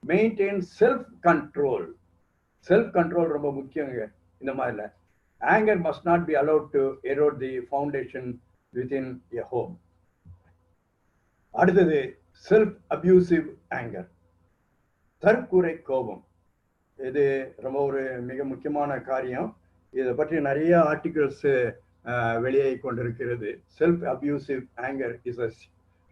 maintain self control. Self control ரொம்ப முக்கியங்க இந்த மாதிரில. anger must not be allowed to erode the foundation within a home. அடுத்தது செல்ஃப் அபியூசிவ் ஆங்கர், தற்குறை கோபம். இது ரொம்ப ஒரு மிக முக்கியமான காரியம். இதை பற்றி நிறைய ஆர்டிகிள்ஸ் வெளியே கொண்டிருக்கிறது. Self abusive anger is a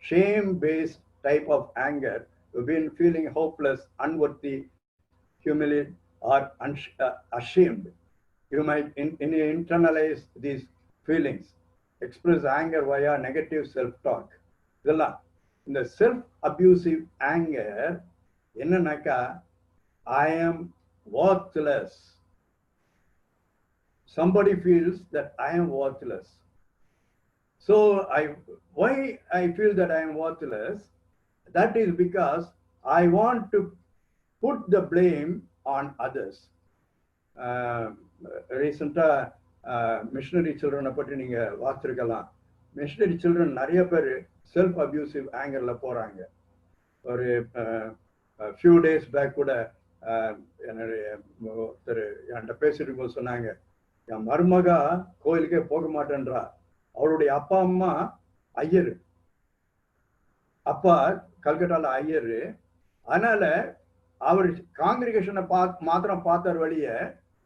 shame based type of anger. You've been feeling hopeless, unworthy, humiliated or ashamed. You might internalize these feelings, express anger via negative self-talk. இதெல்லாம் இந்த செல்ஃப் அபியூசிவ் ஆங்கர் என்னன்னாக்கா, I am worthless. Somebody feels that I am worthless. So why I feel that I am worthless? That is because I want to put the blame on others. ரீசெண்டா missionary சில்ட்ரனை பற்றி நீங்க வாசிச்சிருக்கலாம். Missionary children நிறைய பேர் self abusive ஆங்கர்ல போறாங்க. ஒரு few days back கூட என்னுடைய ஒருத்தர் என்கிட்ட பேசிட்டு போது சொன்னாங்க, என் மருமகா கோயிலுக்கே போக மாட்டேன்றா. அவருடைய அப்பா அம்மா ஐயரு, அப்பா கல்கட்டால ஐயரு. அதனால அவர் காங்கிரிகேஷனை மாத்திரம் பார்த்தார் வழிய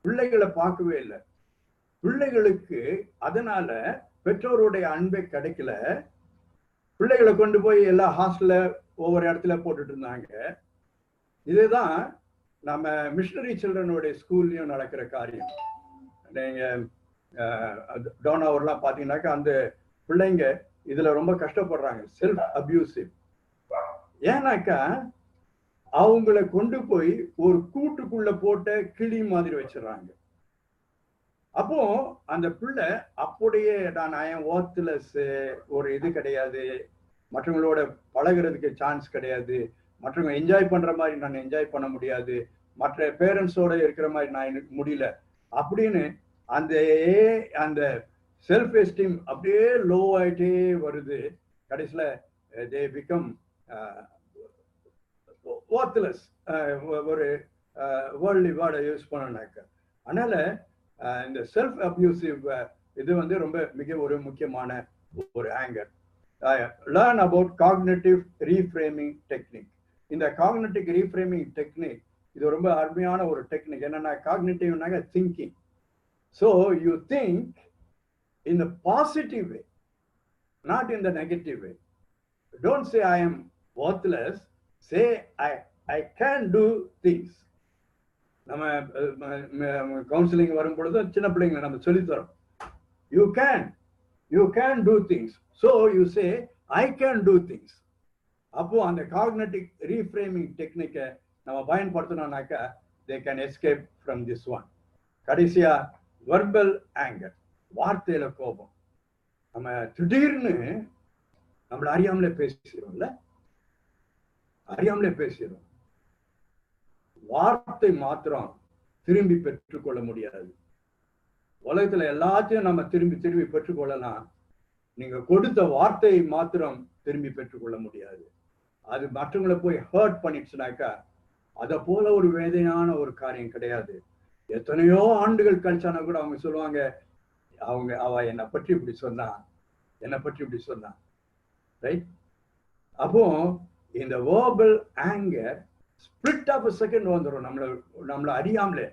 பிள்ளைகளை பார்க்கவே இல்லை. பிள்ளைகளுக்கு அதனால பெற்றோருடைய அன்பே கிடைக்கல. பிள்ளைகளை கொண்டு போய் எல்லா ஹாஸ்டல்ல ஒவ்வொரு இடத்துல போட்டுட்டு இருந்தாங்க. இதுதான் நம்ம மிஷனரி சில்ட்ரனுடைய ஸ்கூல்லையும் நடக்கிற காரியம். நீங்க டோனாவூர்லாம் பார்த்தீங்கன்னாக்கா அந்த பிள்ளைங்க இதுல ரொம்ப கஷ்டப்படுறாங்க, செல்ஃப் அபியூசிவ். ஏன்னாக்கா அவங்கள கொண்டு போய் ஒரு கூட்டுக்குள்ள போட்ட கிளி மாதிரி வச்சிடறாங்க. அப்போ அந்த பிள்ளை அப்படியே நான் ஒர்த்லெஸ், ஒரு இது கிடையாது, மற்றவங்களோட பழகிறதுக்கு சான்ஸ் கிடையாது, மற்றவங்க என்ஜாய் பண்ற மாதிரி நான் என்ஜாய் பண்ண முடியாது, மற்ற பேரண்ட்ஸோட இருக்கிற மாதிரி நான் எனக்கு முடியல அப்படின்னு அந்த செல்ஃப் எஸ்டீம் அப்படியே லோ ஆயிட்டே வருது. கடைசியில தே பிகம் worthless, ஒரு வேர்ல்ட்லி வேர்டை யூஸ் பண்ணனாக்க. அதனால இந்த செல்ஃப் அபியூசிவ் இது வந்து ரொம்ப மிக ஒரு முக்கியமான ஒரு anger. Learn about cognitive reframing technique. இந்த காக்னிட்டிவ் ரீஃப்ரேமிங் டெக்னிக் இது ரொம்ப அருமையான ஒரு டெக்னிக். என்னன்னா, காக்னிட்டிவ்னாக்க thinking. So you think in the positive way, not in the negative way. Don't say I am worthless, say I can do things. நம்ம counselling வரும் பொழுது சின்ன பிள்ளைங்களை நம்ம சொல்லித்தரோம், you can do things. So you say I can do things. அப்போ அந்த cognitive reframing டெக்னிக்கை நம்ம பயன்படுத்தணும்னாக்கா they can escape from this one. கடைசியா வெர்பல் ஆங்கர், வார்த்தையில கோபம். நம்ம திடீர்னு நம்மள அறியாமலே பேசுறோம். வார்த்தை மாத்திரம் திரும்பி பெற்றுக்கொள்ள முடியாது. உலகத்துல எல்லாத்தையும் நம்ம திரும்பி பெற்றுக்கொள்ளலாம். நீங்க கொடுத்த வார்த்தையை மாத்திரம் திரும்பி பெற்றுக்கொள்ள முடியாது. அது மற்றவங்களை போய் ஹர்ட் பண்ணிடுச்சுனாக்கா அதை போல ஒரு வேதனையான ஒரு காரியம் கிடையாது. எத்தனையோ ஆண்டுகள் கழிச்சானா கூட அவங்க சொல்லுவாங்க, அவ என்னை பற்றி இப்படி சொன்னா, ரைட்? அப்போ இந்த verbal anger split of second வந்துடும். நம்மள அறியாமலே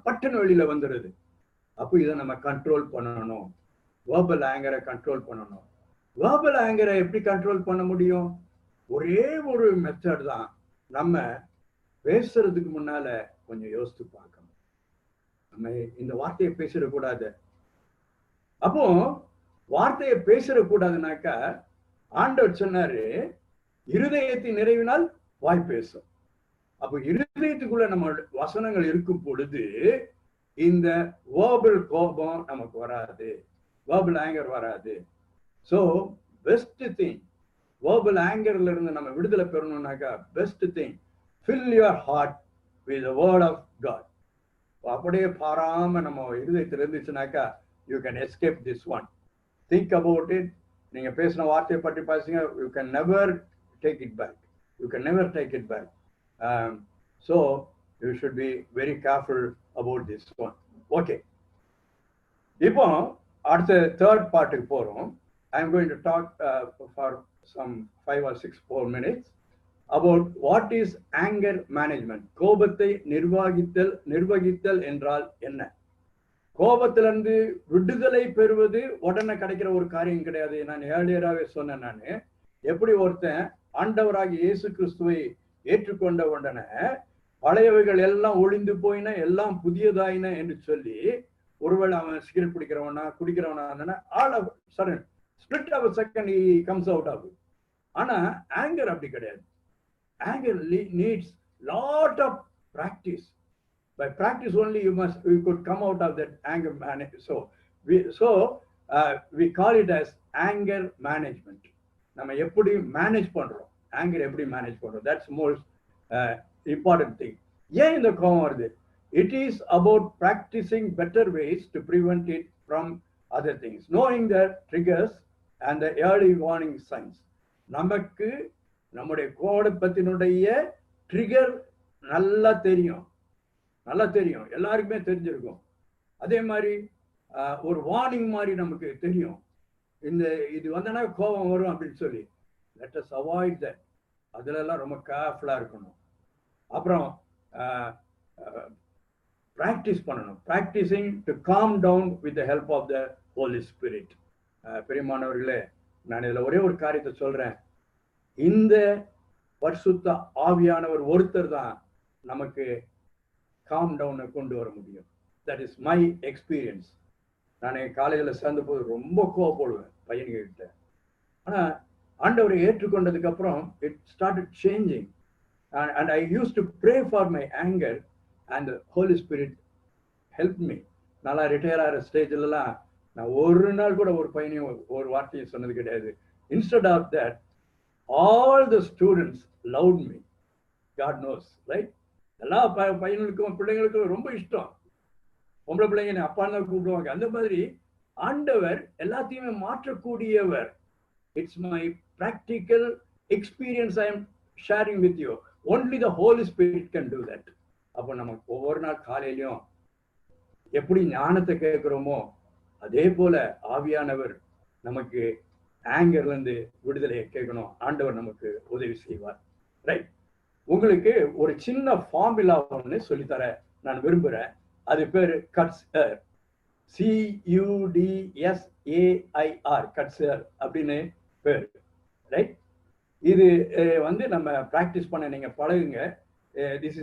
பட்டுன்னு வெளியில வந்துடுது. அப்போ இதை நம்ம கண்ட்ரோல் பண்ணணும். வேர்பல் ஆங்கரை கண்ட்ரோல் பண்ணணும். வேர்பல் ஆங்கரை எப்படி கண்ட்ரோல் பண்ண முடியும்? ஒரே ஒரு மெத்தட் தான். நம்ம பேசுறதுக்கு முன்னால கொஞ்சம் யோசித்து பார்க்கணும். நம்ம இந்த வார்த்தையை பேசிடக்கூடாது. அப்போ வார்த்தையை பேசிடக்கூடாதுனாக்கா ஆண்டவர் சொன்னாரு, இருதயத்தின் நிறைவினால் வாய் பேசும். அப்போ இருதயத்துக்குள்ள நம்ம வசனங்கள் இருக்கும் பொழுது இந்த வேர்பல் கோபம் நமக்கு வராது, வேர்பல் ஆங்கர் வராது. ஸோ பெஸ்ட் திங், வேர்பல் ஆங்கர்ல இருந்து நம்ம விடுதலை பெறணும்னாக்கா best thing, fill your heart with the word of God. அப்படியே பாராம நம்ம இருதயத்தில் இருந்துச்சுனாக்கா you can escape this one. Think about it. நீங்க பேசின வார்த்தையை பற்றி பேசுங்க. You can never take it back. You can never take it back. So you should be very careful about this one. Okay. இப்போ அடுத்த third பார்ட்டுக்கு போறோம். I am going to talk for some 5 or 6 more minutes about what is anger management. கோபத்தை நிர்வகித்தல் என்றால் என்ன? கோபத்திலிருந்து விடுதலை பெறுவது உடனே கிடைக்கிற ஒரு காரியம் கிடையாது. நான் ஏர்லியராகவே சொன்னேன். நான் எப்படி ஒருத்தன் ஆண்டவராகிய இயேசு கிறிஸ்துவை ஏற்றுக்கொண்ட உடனே பழையவைகள் எல்லாம் ஒளிந்து போயின, எல்லாம் புதியதாயின என்று சொல்லி, ஒருவேளை அவன் சிகரெட் குடிக்கிறவனா all of sudden split of second he comes out of it. ஆனா ஆங்கர் அப்படி கிடையாது. Anger needs lot of practice. By practice only you could come out of that anger management. So we call it as anger management. நம்ம எப்படி manage பண்றோம், anger எப்படி manage பண்றோம், that's most important thing. ஏன் இந்த கோபம் வருது? It is about practicing better ways to prevent it from other things, knowing the triggers and the early warning signs. நமக்கு நம்முடைய கோபத்தினுடைய ட்ரிகர் நல்லா தெரியும், எல்லாருக்குமே தெரிஞ்சிருக்கும். அதே மாதிரி ஒரு வார்னிங் மாதிரி நமக்கு தெரியும், இது வந்தனா கோபம் வரும் அப்படின்னு சொல்லி. Let us avoid that. அதுலலாம் ரொம்ப கேர்ஃபுல்லா இருக்கணும். அப்புறம் practice பண்ணணும். practicing to calm down with the help of the Holy Spirit. பிரியமானவர்களே, நான் இதுல ஒரே ஒரு காரியத்தை சொல்றேன். இந்த பரிசுத்த ஆவியானவர் ஒருத்தர் தான் நமக்கு காம் டவுனை கொண்டு வர முடியும். That is my experience. நான் காலேஜில் சேர்ந்த போது ரொம்ப கோவப்படுவேன் பையன்கிட்ட. ஆனா ஆண்டவரை ஏற்றுக்கொண்டதுக்கு அப்புறம் it started changing. And I use to pray for my anger and Holy Spirit help me. நல்லா ரிட்டையர் ஆகிற ஸ்டேஜ்லாம் நான் ஒரு நாள் கூட ஒரு பையனையும் ஒரு வார்த்தையும் சொன்னது கிடையாது. Instead of that all the students loved me. God knows, right? எல்லா பையனுக்கும் பிள்ளைங்களுக்கும் ரொம்ப இஷ்டம். பொம்பளை பிள்ளைங்க அப்பான்னு தான் கூப்பிடுவாங்க. அந்த மாதிரி ஆண்டவர் எல்லாத்தையுமே மாற்றக்கூடியவர். It's my practical experience I am sharing with you. Only the Holy Spirit can do that. அப்போ நம்ம ஒவ்வொரு நாள் காலையிலையும் எப்படி ஞானத்தை கேட்கிறோமோ அதே போல ஆவியானவர் நமக்கு ஆங்கர்ல இருந்து விடுதலையை கேட்கணும். ஆண்டவர் நமக்கு உதவி செய்வார். ரைட். உங்களுக்கு ஒரு சின்ன ஃபார்முலா ஒன்று சொல்லித்தர நான் விரும்புகிறேன். அது பேர் கட்ஸர். CUDSAIR கட்ஸர் அப்படின்னு பேர். ரைட். இது நம்ம ப்ராக்டிஸ் பண்ண நீங்க பழகுங்க. This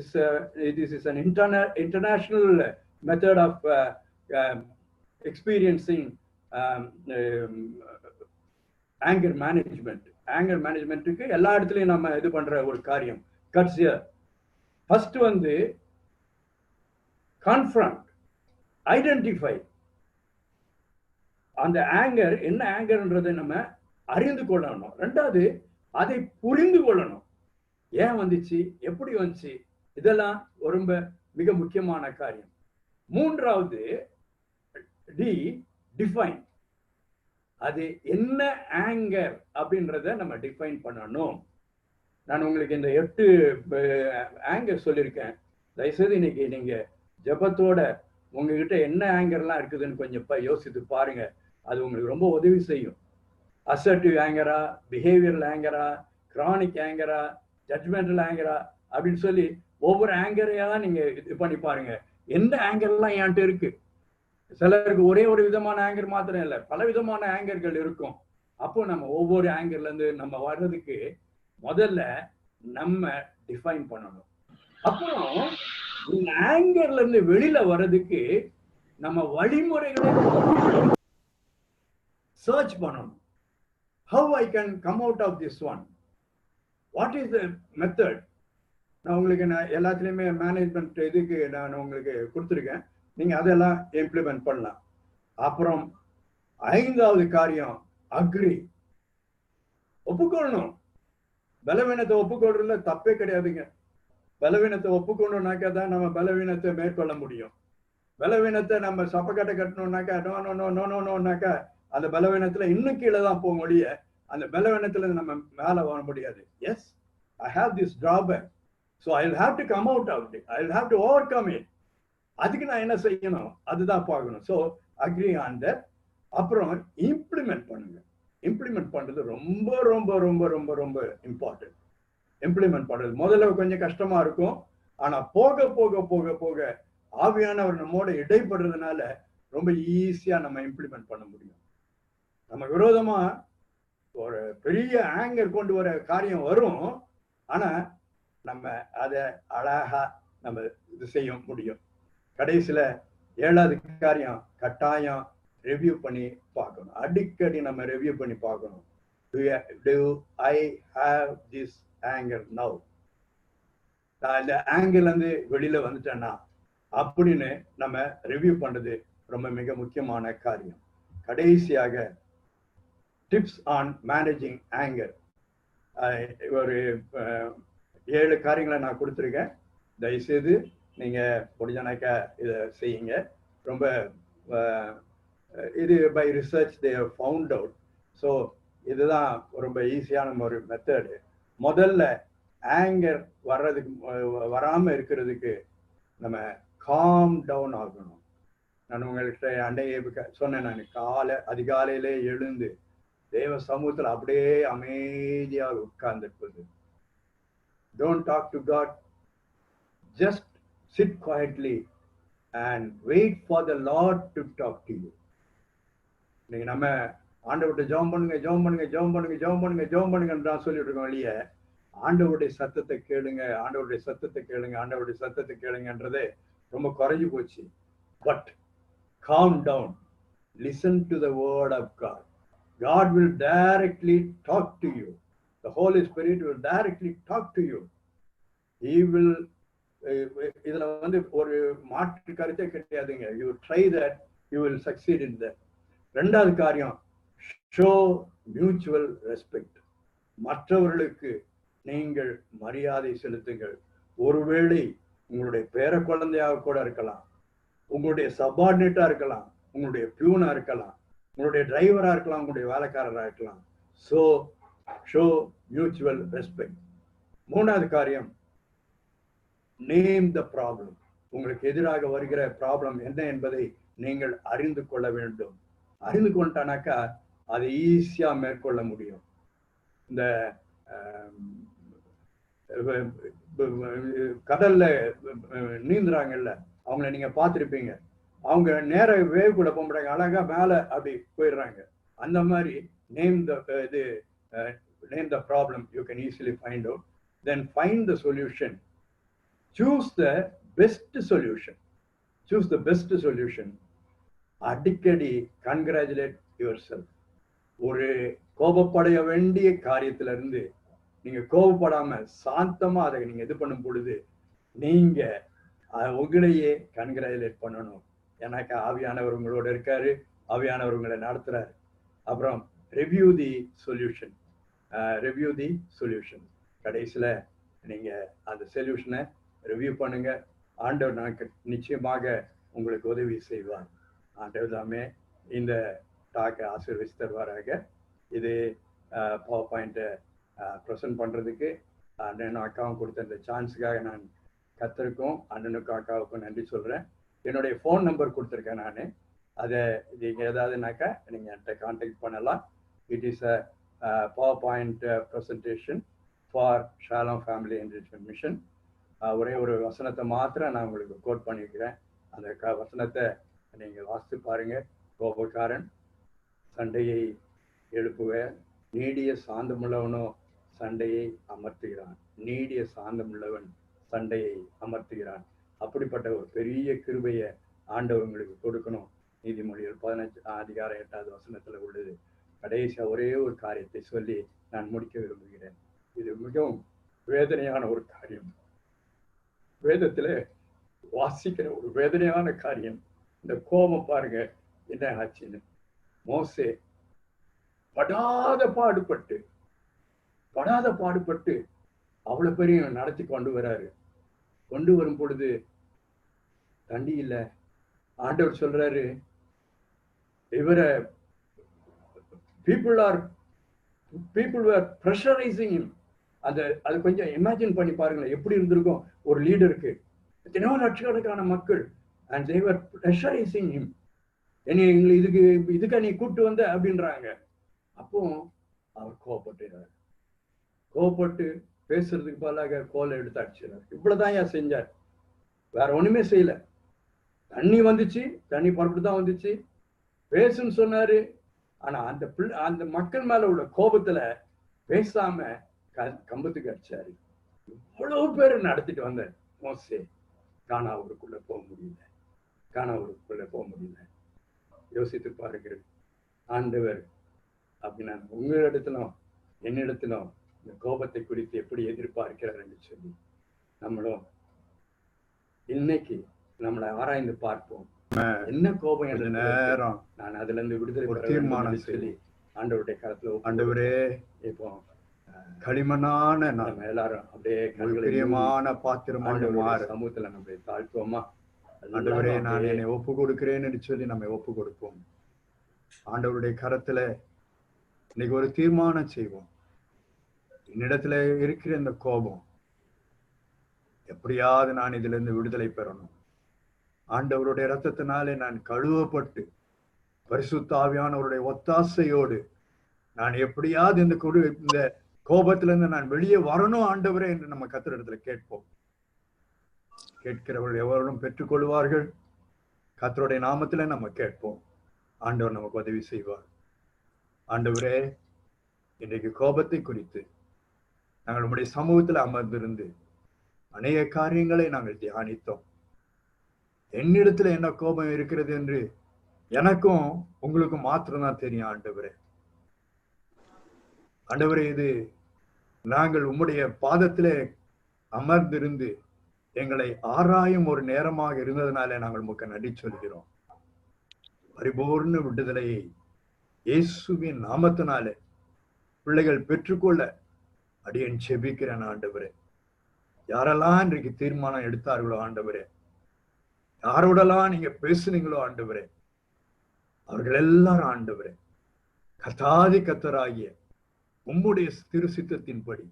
is an international method of experiencing anger management. Anger மேனேஜ்மெண்ட்டுக்கு எல்லா இடத்துலையும் நம்ம இது பண்ற ஒரு காரியம் கட்ஸியர். ஃபர்ஸ்ட் கான்ஃபரண்ட், ஐடென்டிஃபை அந்த ஆங்கர் என்ன ஆங்கர்ன்றதை நம்ம அறிந்து கொள்ளணும். ரெண்டாவது அதை புரிந்து கொள்ளணும். ஏன் வந்துச்சு, எப்படி வந்துச்சு, இதெல்லாம் ரொம்ப மிக முக்கியமான காரியம். மூன்றாவது டிஃபைன். அது என்ன ஆங்கர் அப்படின்றத நம்ம டிஃபைன் பண்ணணும். நான் உங்களுக்கு இந்த 8 ஆங்கர் சொல்லியிருக்கேன். தயவுசெய்து இன்னைக்கு நீங்க ஜபத்தோட உங்ககிட்ட என்ன ஆங்கர்லாம் இருக்குதுன்னு கொஞ்சம் யோசித்து பாருங்க. அது உங்களுக்கு ரொம்ப உதவி செய்யும். அசர்டிவ் ஆங்கரா, பிஹேவியரல் ஆங்கரா, கிரானிக் ஆங்கரா, ஜட்மெண்டல் ஆங்கரா அப்படின்னு சொல்லி ஒவ்வொரு ஆங்கரையா நீங்க இது பண்ணி பாருங்க. எந்த ஆங்கர்லாம் என்கிட்ட இருக்கு. சிலருக்கு ஒரே ஒரு விதமான ஆங்கர் மாத்திரம் இல்லை, பல விதமான ஆங்கர்கள் இருக்கும். அப்போ நம்ம ஒவ்வொரு ஆங்கர்ல இருந்து நம்ம வர்றதுக்கு முதல்ல நம்ம டிஃபைன் பண்ணணும். அப்புறம் இந்த ஆங்கர்ல இருந்து வெளியில வர்றதுக்கு நம்ம வழிமுறைகளை சர்ச் பண்ணணும். How I can come out of this one? What is the method? நான் உங்களுக்கு எல்லாத்துலயுமே மேனேஜ்மெண்ட் இதுக்கு நான் உங்களுக்கு கொடுத்துருக்கேன். நீங்க அதெல்லாம் இம்ப்ளிமெண்ட் பண்ணலாம். அப்புறம் 5வது காரியம் அக்ரி, ஒப்புக்கொள்ளணும். பலவீனத்தை ஒப்புக்கொள்றதுல தப்பே கிடையாதுங்க. பலவீனத்தை ஒப்புக்கொள்ளணும்னாக்கா தான் நம்ம பலவீனத்தை மேற்கொள்ள முடியும். பலவீனத்தை நம்ம சப்பக்கட்டை கட்டணும்னாக்கா நோனாக்கா அந்த பலவீனத்துல இன்னும் கீழே தான் போக முடிய, அந்த பலவீனத்துல நம்ம மேல வர முடியாது. Yes, I have this drawback, so I will have to come out of it, I will have to overcome it. அதுக்கு நான் என்ன செய்யணும், அதுதான் பார்க்கணும். So agree on that. அப்புறம் இம்ப்ளிமெண்ட் பண்ணுங்க. இம்ப்ளிமெண்ட் பண்றது ரொம்ப ரொம்ப ரொம்ப ரொம்ப ரொம்ப இம்பார்ட்டன்ட். இம்ப்ளிமெண்ட் பண்றது முதல்ல கொஞ்சம் கஷ்டமா இருக்கும், ஆனா போக போக போக போக ஆவியானவர் நம்மோட இடைப்படுறதுனால ரொம்ப ஈஸியா நம்ம இம்ப்ளிமெண்ட் பண்ண முடியும். நம்ம விரோதமா ஒரு பெரிய ஆங்கர் கொண்டு வர காரியம் வரும், ஆனா நம்ம அதை அழகா நம்ம இது செய்ய முடியும். கடைசியில 7வது காரியம், கட்டாயம் ரிவ்யூ பண்ணி பார்க்கணும். அடிக்கடி நம்ம ரிவ்யூ பண்ணி பார்க்கணும். Do I have this anger now? நான் இந்த ஆங்கிள் இருந்து வெளியில வந்துட்டேன்னா அப்படின்னு நம்ம ரிவ்யூ பண்றது ரொம்ப மிக முக்கியமான காரியம். கடைசியாக டிப்ஸ் ஆன் மேனேஜிங் ஆங்கர். ஒரு 7 காரியங்களை நான் கொடுத்துருக்கேன். தயவுசெய்து நீங்க முடிஞ்சனாக்கா இதை செய்யுங்க. ரொம்ப இது by research they have found out. So இதுதான் ரொம்ப ஈஸியான ஒரு மெத்தடு. முதல்ல ஆங்கர் வராம இருக்கிறதுக்கு நம்ம காம் டவுன் ஆகணும். நான் உங்கள்கிட்ட அன்றைய சொன்னேன், நான் அதிகாலையிலே எழுந்து தேவ சமூகத்தில் அப்படியே அமைதியாக உட்கார்ந்திருப்பது. Don't talk to God, just sit quietly and wait for the Lord to talk to you. நீங்க நம்ம ஆண்டவர்கிட்ட ஜெபம் பண்ணுங்க ஜெபம் பண்ணுங்க ஜெபம் பண்ணுங்க ஜெபம் பண்ணுங்க ஜெபம் பண்ணுங்கன்னு தான் சொல்லிட்டு இருக்கோம் இல்லையே. ஆண்டவருடைய சத்தத்தை கேளுங்க, ஆண்டவருடைய சத்தத்தை கேளுங்க, ஆண்டவருடைய சத்தத்தை கேளுங்கன்றதே ரொம்ப குறைஞ்சு போச்சு. But calm down, listen to the word of God. God will directly talk to you. The Holy Spirit will directly talk to you. He will இதுல ஒரு மாற்று கருத்தே கிடையாதுங்க. You try that, you will succeed in that. 2வது காரியம், show mutual respect. மற்றவர்களுக்கு நீங்கள் மரியாதை செலுத்துங்கள். ஒருவேளை உங்களுடைய பேர குழந்தையாக கூட இருக்கலாம், உங்களுடைய சபார்டினேட்டா இருக்கலாம், உங்களுடைய பியூனா இருக்கலாம், உங்களுடைய டிரைவரா இருக்கலாம், உங்களுடைய வேலைக்காரராக இருக்கலாம். So show mutual respect. 3வது காரியம், நேம் த ப்ராப்ளம். உங்களுக்கு எதிராக வருகிற ப்ராப்ளம் என்ன என்பதை நீங்கள் அறிந்து கொள்ள வேண்டும். அறிந்து கொண்டானாக்கா அதை ஈஸியா மேற்கொள்ள முடியும். இந்த கடல்ல நீந்துறாங்கல்ல, அவங்கள நீங்க பார்த்துருப்பீங்க. அவங்க நேர வேவ் கூட போக மாட்டாங்க, அழகா மேல அப்படி போயிடுறாங்க. அந்த மாதிரி name the problem, you can easily find out. Then find the solution. Choose the best solution. Choose the best solution. அடிக்கடி congratulate yourself. ஒரு கோபப்படைய வேண்டிய காரியத்துல இருந்து நீங்க கோபப்படாம சாந்தமா அதை நீங்க இது பண்ணும் பொழுது நீங்க உங்களையே கன்கிராச்சுலேட் பண்ணணும். எனக்கு ஆவியானவர் உங்களோட இருக்காரு, ஆவியானவர் உங்களை நடத்துறாரு. அப்புறம் review the solution. Review the solution. கடைசியில நீங்க அந்த சொல்யூஷனை ரிவ்யூ பண்ணுங்க. ஆண்டவர் எனக்கு நிச்சயமாக உங்களுக்கு உதவி செய்வார். ஆண்டவர் தாமே இந்த டாக்கை ஆசீர்வதித்து தருவாராக. இது பவர் பாயிண்ட்டை ப்ரெசென்ட் பண்ணுறதுக்கு அண்ணனும் அக்காவும் கொடுத்த இந்த சான்ஸுக்காக நான் கத்தருக்கும் அண்ணனுக்கும் அக்காவுக்கும் நன்றி சொல்கிறேன். என்னுடைய ஃபோன் நம்பர் கொடுத்துருக்கேன் நான். அதை நீங்கள் ஏதாவதுனாக்கா நீங்கள் என்கிட்ட கான்டாக்ட் பண்ணலாம். It is a power point presentation for Shalom family enrichment mission. ஒரே ஒரு வசனத்தை மாத்திரம் நான் உங்களுக்கு கோட் பண்ணியிருக்கிறேன். அந்த வசனத்தை நீங்கள் வாசித்து பாருங்க. கோபக்காரன் சண்டையை எழுப்புவ, நீடிய சாந்தமுள்ளவனோ சண்டையை அமர்த்துகிறான். நீடிய சாந்தமுள்ளவன் சண்டையை அமர்த்துகிறான். அப்படிப்பட்ட ஒரு பெரிய கிருபையை ஆண்டவர் உங்களுக்கு கொடுக்கணும். நீதிமொழிகள் 15 வசனத்துல உள்ளது. கடைசியா ஒரே ஒரு காரியத்தை சொல்லி நான் முடிக்க விரும்புகிறேன். இது மிகவும் வேதனையான ஒரு காரியம். வேதத்துல வாசிக்கிற ஒரு வேதனையான காரியம். இந்த கோபம் பாருங்க என்ன ஆச்சுன்னு. மோசே படாத பாடுபட்டு அவ்வளவு பெரிய நடத்தி கொண்டு வராரு. கொண்டு வரும் பொழுது தண்ணி இல்லை, ஆண்டவர் சொல்றாரு, இவரை people were pressurizing him. அது கொஞ்சம் இமேஜின் பண்ணி பாருங்களேன், எப்படி இருந்திருக்கும் ஒரு லீடருக்கு. எத்தனையோ லட்சக்கணக்கான மக்கள், and they were pressurizing him. எங்களை இதுக்கு நீ கூட்டு வந்த அப்படின்றாங்க. அப்போ அவர் கோபப்பட்டு பேசுறதுக்கு பதிலாக கோலை எடுத்து அடிச்சிடார். இவ்வளவுதான் ஏன் செஞ்சார், வேற ஒண்ணுமே செய்யல. தண்ணி வந்துச்சு, தண்ணி புறப்பட்டுதான் வந்துச்சு, பேசுன்னு சொன்னாரு. ஆனா அந்த மக்கள் மேல உள்ள கோபத்துல பேசாம கம்பத்துக்கு அடிச்சாரு. இவ்வளவு பேர் நடத்திட்டு வந்த மோசே கானாவூருக்குள்ள போக முடியல. யோசித்து பாருங்கள், ஆண்டவர் அப்படின்னா உங்களிடத்திலும் என்னிடத்திலும் இந்த கோபத்தை குறித்து எப்படி எதிர்பார்க்கிறார் என்று சொல்லி நம்மளும் இன்னைக்கு நம்மளை ஆராய்ந்து பார்ப்போம். என்ன கோபம் என்ற நேரம் நான் அதுல இருந்து விடுதலை தீர்மானம் சொல்லி ஆண்டவருடைய கருத்துல, ஆண்டவரே இப்போ களிமண்ணான நம்ம எல்லாரும் அப்படியே பிரியமான பாத்திரமான சமூகத்துல நம்ம தாழ்த்துவோமா. ஆண்டவரே நான் என்னை ஒப்பு கொடுக்கிறேன்னு சொல்லி நம்ம ஒப்பு கொடுப்போம். ஆண்டவருடைய கரத்துல இன்னைக்கு ஒரு தீர்மானம் செய்வோம். என்னிடத்துல இருக்கிற இந்த கோபம் எப்படியாவது நான் இதுல இருந்து விடுதலை பெறணும். ஆண்டவருடைய இரத்தத்தினாலே நான் கழுவப்பட்டு பரிசுத்த ஆவியானவருடைய ஒத்தாசையோடு நான் எப்படியாவது இந்த கோபத்துல இருந்து நான் வெளியே வரணும் ஆண்டவரே என்று நம்ம கர்த்தரிடத்துல கேட்போம். கேட்கிறவர்கள் எவரும் பெற்றுக்கொள்வார்கள். கர்த்தருடைய நாமத்துல நம்ம கேட்போம். ஆண்டவர் நமக்கு உதவி செய்வார். ஆண்டவரே, இன்றைக்கு கோபத்தை குறித்து நாங்கள் நம்முடைய சமூகத்துல அமர்ந்திருந்து அநேக காரியங்களை நாங்கள் தியானித்தோம். என்னிடத்துல என்ன கோபம் இருக்கிறது என்று எனக்கும் உங்களுக்கும் மாத்திரம்தான் தெரியும். ஆண்டவரே, இது நாங்கள் உம்முடைய பாதத்திலே அமர்ந்திருந்து எங்களை ஆராயும் ஒரு நேரமாக இருந்ததுனாலே நாங்கள் உமக்கு நன்றி சொல்கிறோம். பரிபூர்ண விடுதலையை இயேசுவின் நாமத்தினாலே பிள்ளைகள் பெற்றுக்கொள்ள அடியேன் செபிக்கிறேன். ஆண்டவரே, யாரெல்லாம் இன்றைக்கு தீர்மானம் எடுத்தார்களோ ஆண்டவரே, யாரோடலாம் நீங்க பேசுனீங்களோ ஆண்டவரே, அவர்கள் எல்லாரும் ஆண்டவரே கர்த்தாதி கர்த்தராகிய உம்முடைய திரு சித்தத்தின்படி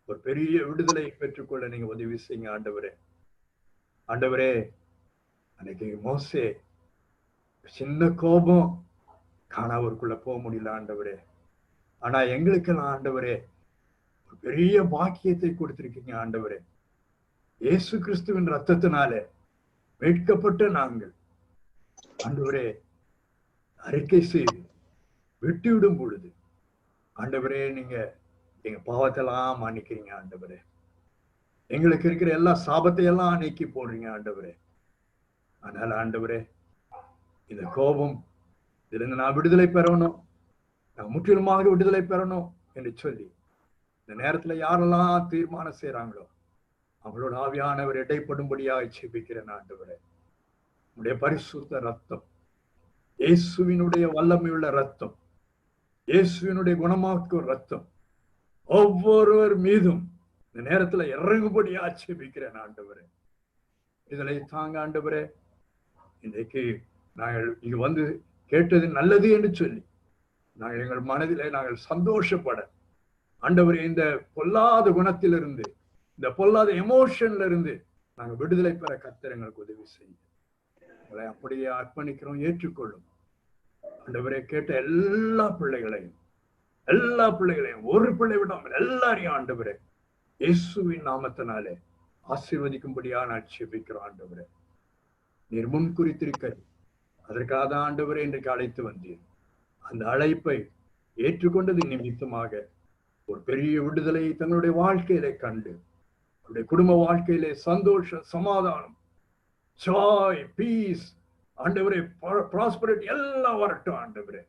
ஒரு பெரிய விடுதலை பெற்றுக்கொள்ள நீங்க உதவி செய்யுங்க ஆண்டவரே. ஆண்டவரே, அன்னைக்கு மோசே சின்ன கோபம் கானாவூருக்குள்ள போக முடியல ஆண்டவரே. ஆனா எங்களுக்கெல்லாம் ஆண்டவரே ஒரு பெரிய பாக்கியத்தை கொடுத்திருக்கீங்க ஆண்டவரே. இயேசு கிறிஸ்துவின் ரத்தத்தினாலே மீட்கப்பட்ட நாங்கள் ஆண்டவரே அறிக்கை செய்து விட்டுவிடும் பொழுது ஆண்டவரே நீங்க எங்க பாவத்தெல்லாம் மன்னிக்கிறீங்க ஆண்டவரே. எங்களுக்கு இருக்கிற எல்லா சாபத்தையெல்லாம் நீக்கி போடுறீங்க ஆண்டவரே. அதனால ஆண்டவரே, இந்த கோபம் இதிலிருந்து நான் விடுதலை பெறணும், நான் முற்றிலுமாக விடுதலை பெறணும் என்று சொல்லி இந்த நேரத்துல யாரெல்லாம் தீர்மானம் செய்யறாங்களோ அவங்களோட ஆவியானவர் இடைப்படும்படியாக செபிக்கிறேன் ஆண்டவரே. உடைய பரிசுத்த ரத்தம், இயேசுவினுடைய வல்லமையுள்ள ரத்தம், இயேசுவினுடைய குணமாக்கும் ரத்தம் ஒவ்வொருவர் மீதும் இந்த நேரத்துல இறங்கும்படியா செபிக்கிறேன் ஆண்டவரே. இதனை தாங்க ஆண்டவரே. இன்றைக்கு நாங்கள் இங்கு வந்து கேட்டது நல்லது என்று சொல்லி நாங்கள் எங்கள் மனதிலே நாங்கள் சந்தோஷப்பட ஆண்டவரே, இந்த பொல்லாத குணத்திலிருந்து, இந்த பொல்லாத எமோஷன்ல இருந்து நாங்கள் விடுதலை பெற கர்த்தர் எங்களுக்கு உதவி செய்யும். உங்களை அப்படியே அர்ப்பணிக்கிறோம், ஏற்றுக்கொள்ளும் ஆண்டவரே. கேட்ட எல்லா பிள்ளைகளையும் ஒரு பிள்ளை விடாமல் எல்லாரையும் ஆண்டவரே இயேசுவின் நாமத்தினாலே ஆசீர்வதிக்கும்படியா நான் செபிக்கிறோம் ஆண்டவரே. நீர் முன் குறித்திருக்க அதற்காக ஆண்டவரே இன்றைக்கு அழைத்து வந்தீர். அந்த அழைப்பை ஏற்றுக்கொண்டது நிமித்தமாக ஒரு பெரிய விடுதலையை தங்களுடைய வாழ்க்கையிலே கண்டு அவருடைய குடும்ப வாழ்க்கையிலே சந்தோஷம், சமாதானம், ஜாய், பீஸ் ஆண்டவரே, ப்ராஸ்பரிட்டி எல்லாம் வரட்டும் ஆண்டவரே.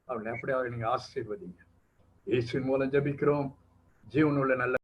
அவர்களை அப்படியாக நீங்க ஆசீர்வதிங்க. இயேசுவின் மூலம் ஜெபிக்கிறோம் ஜீவனுள்ள நல்ல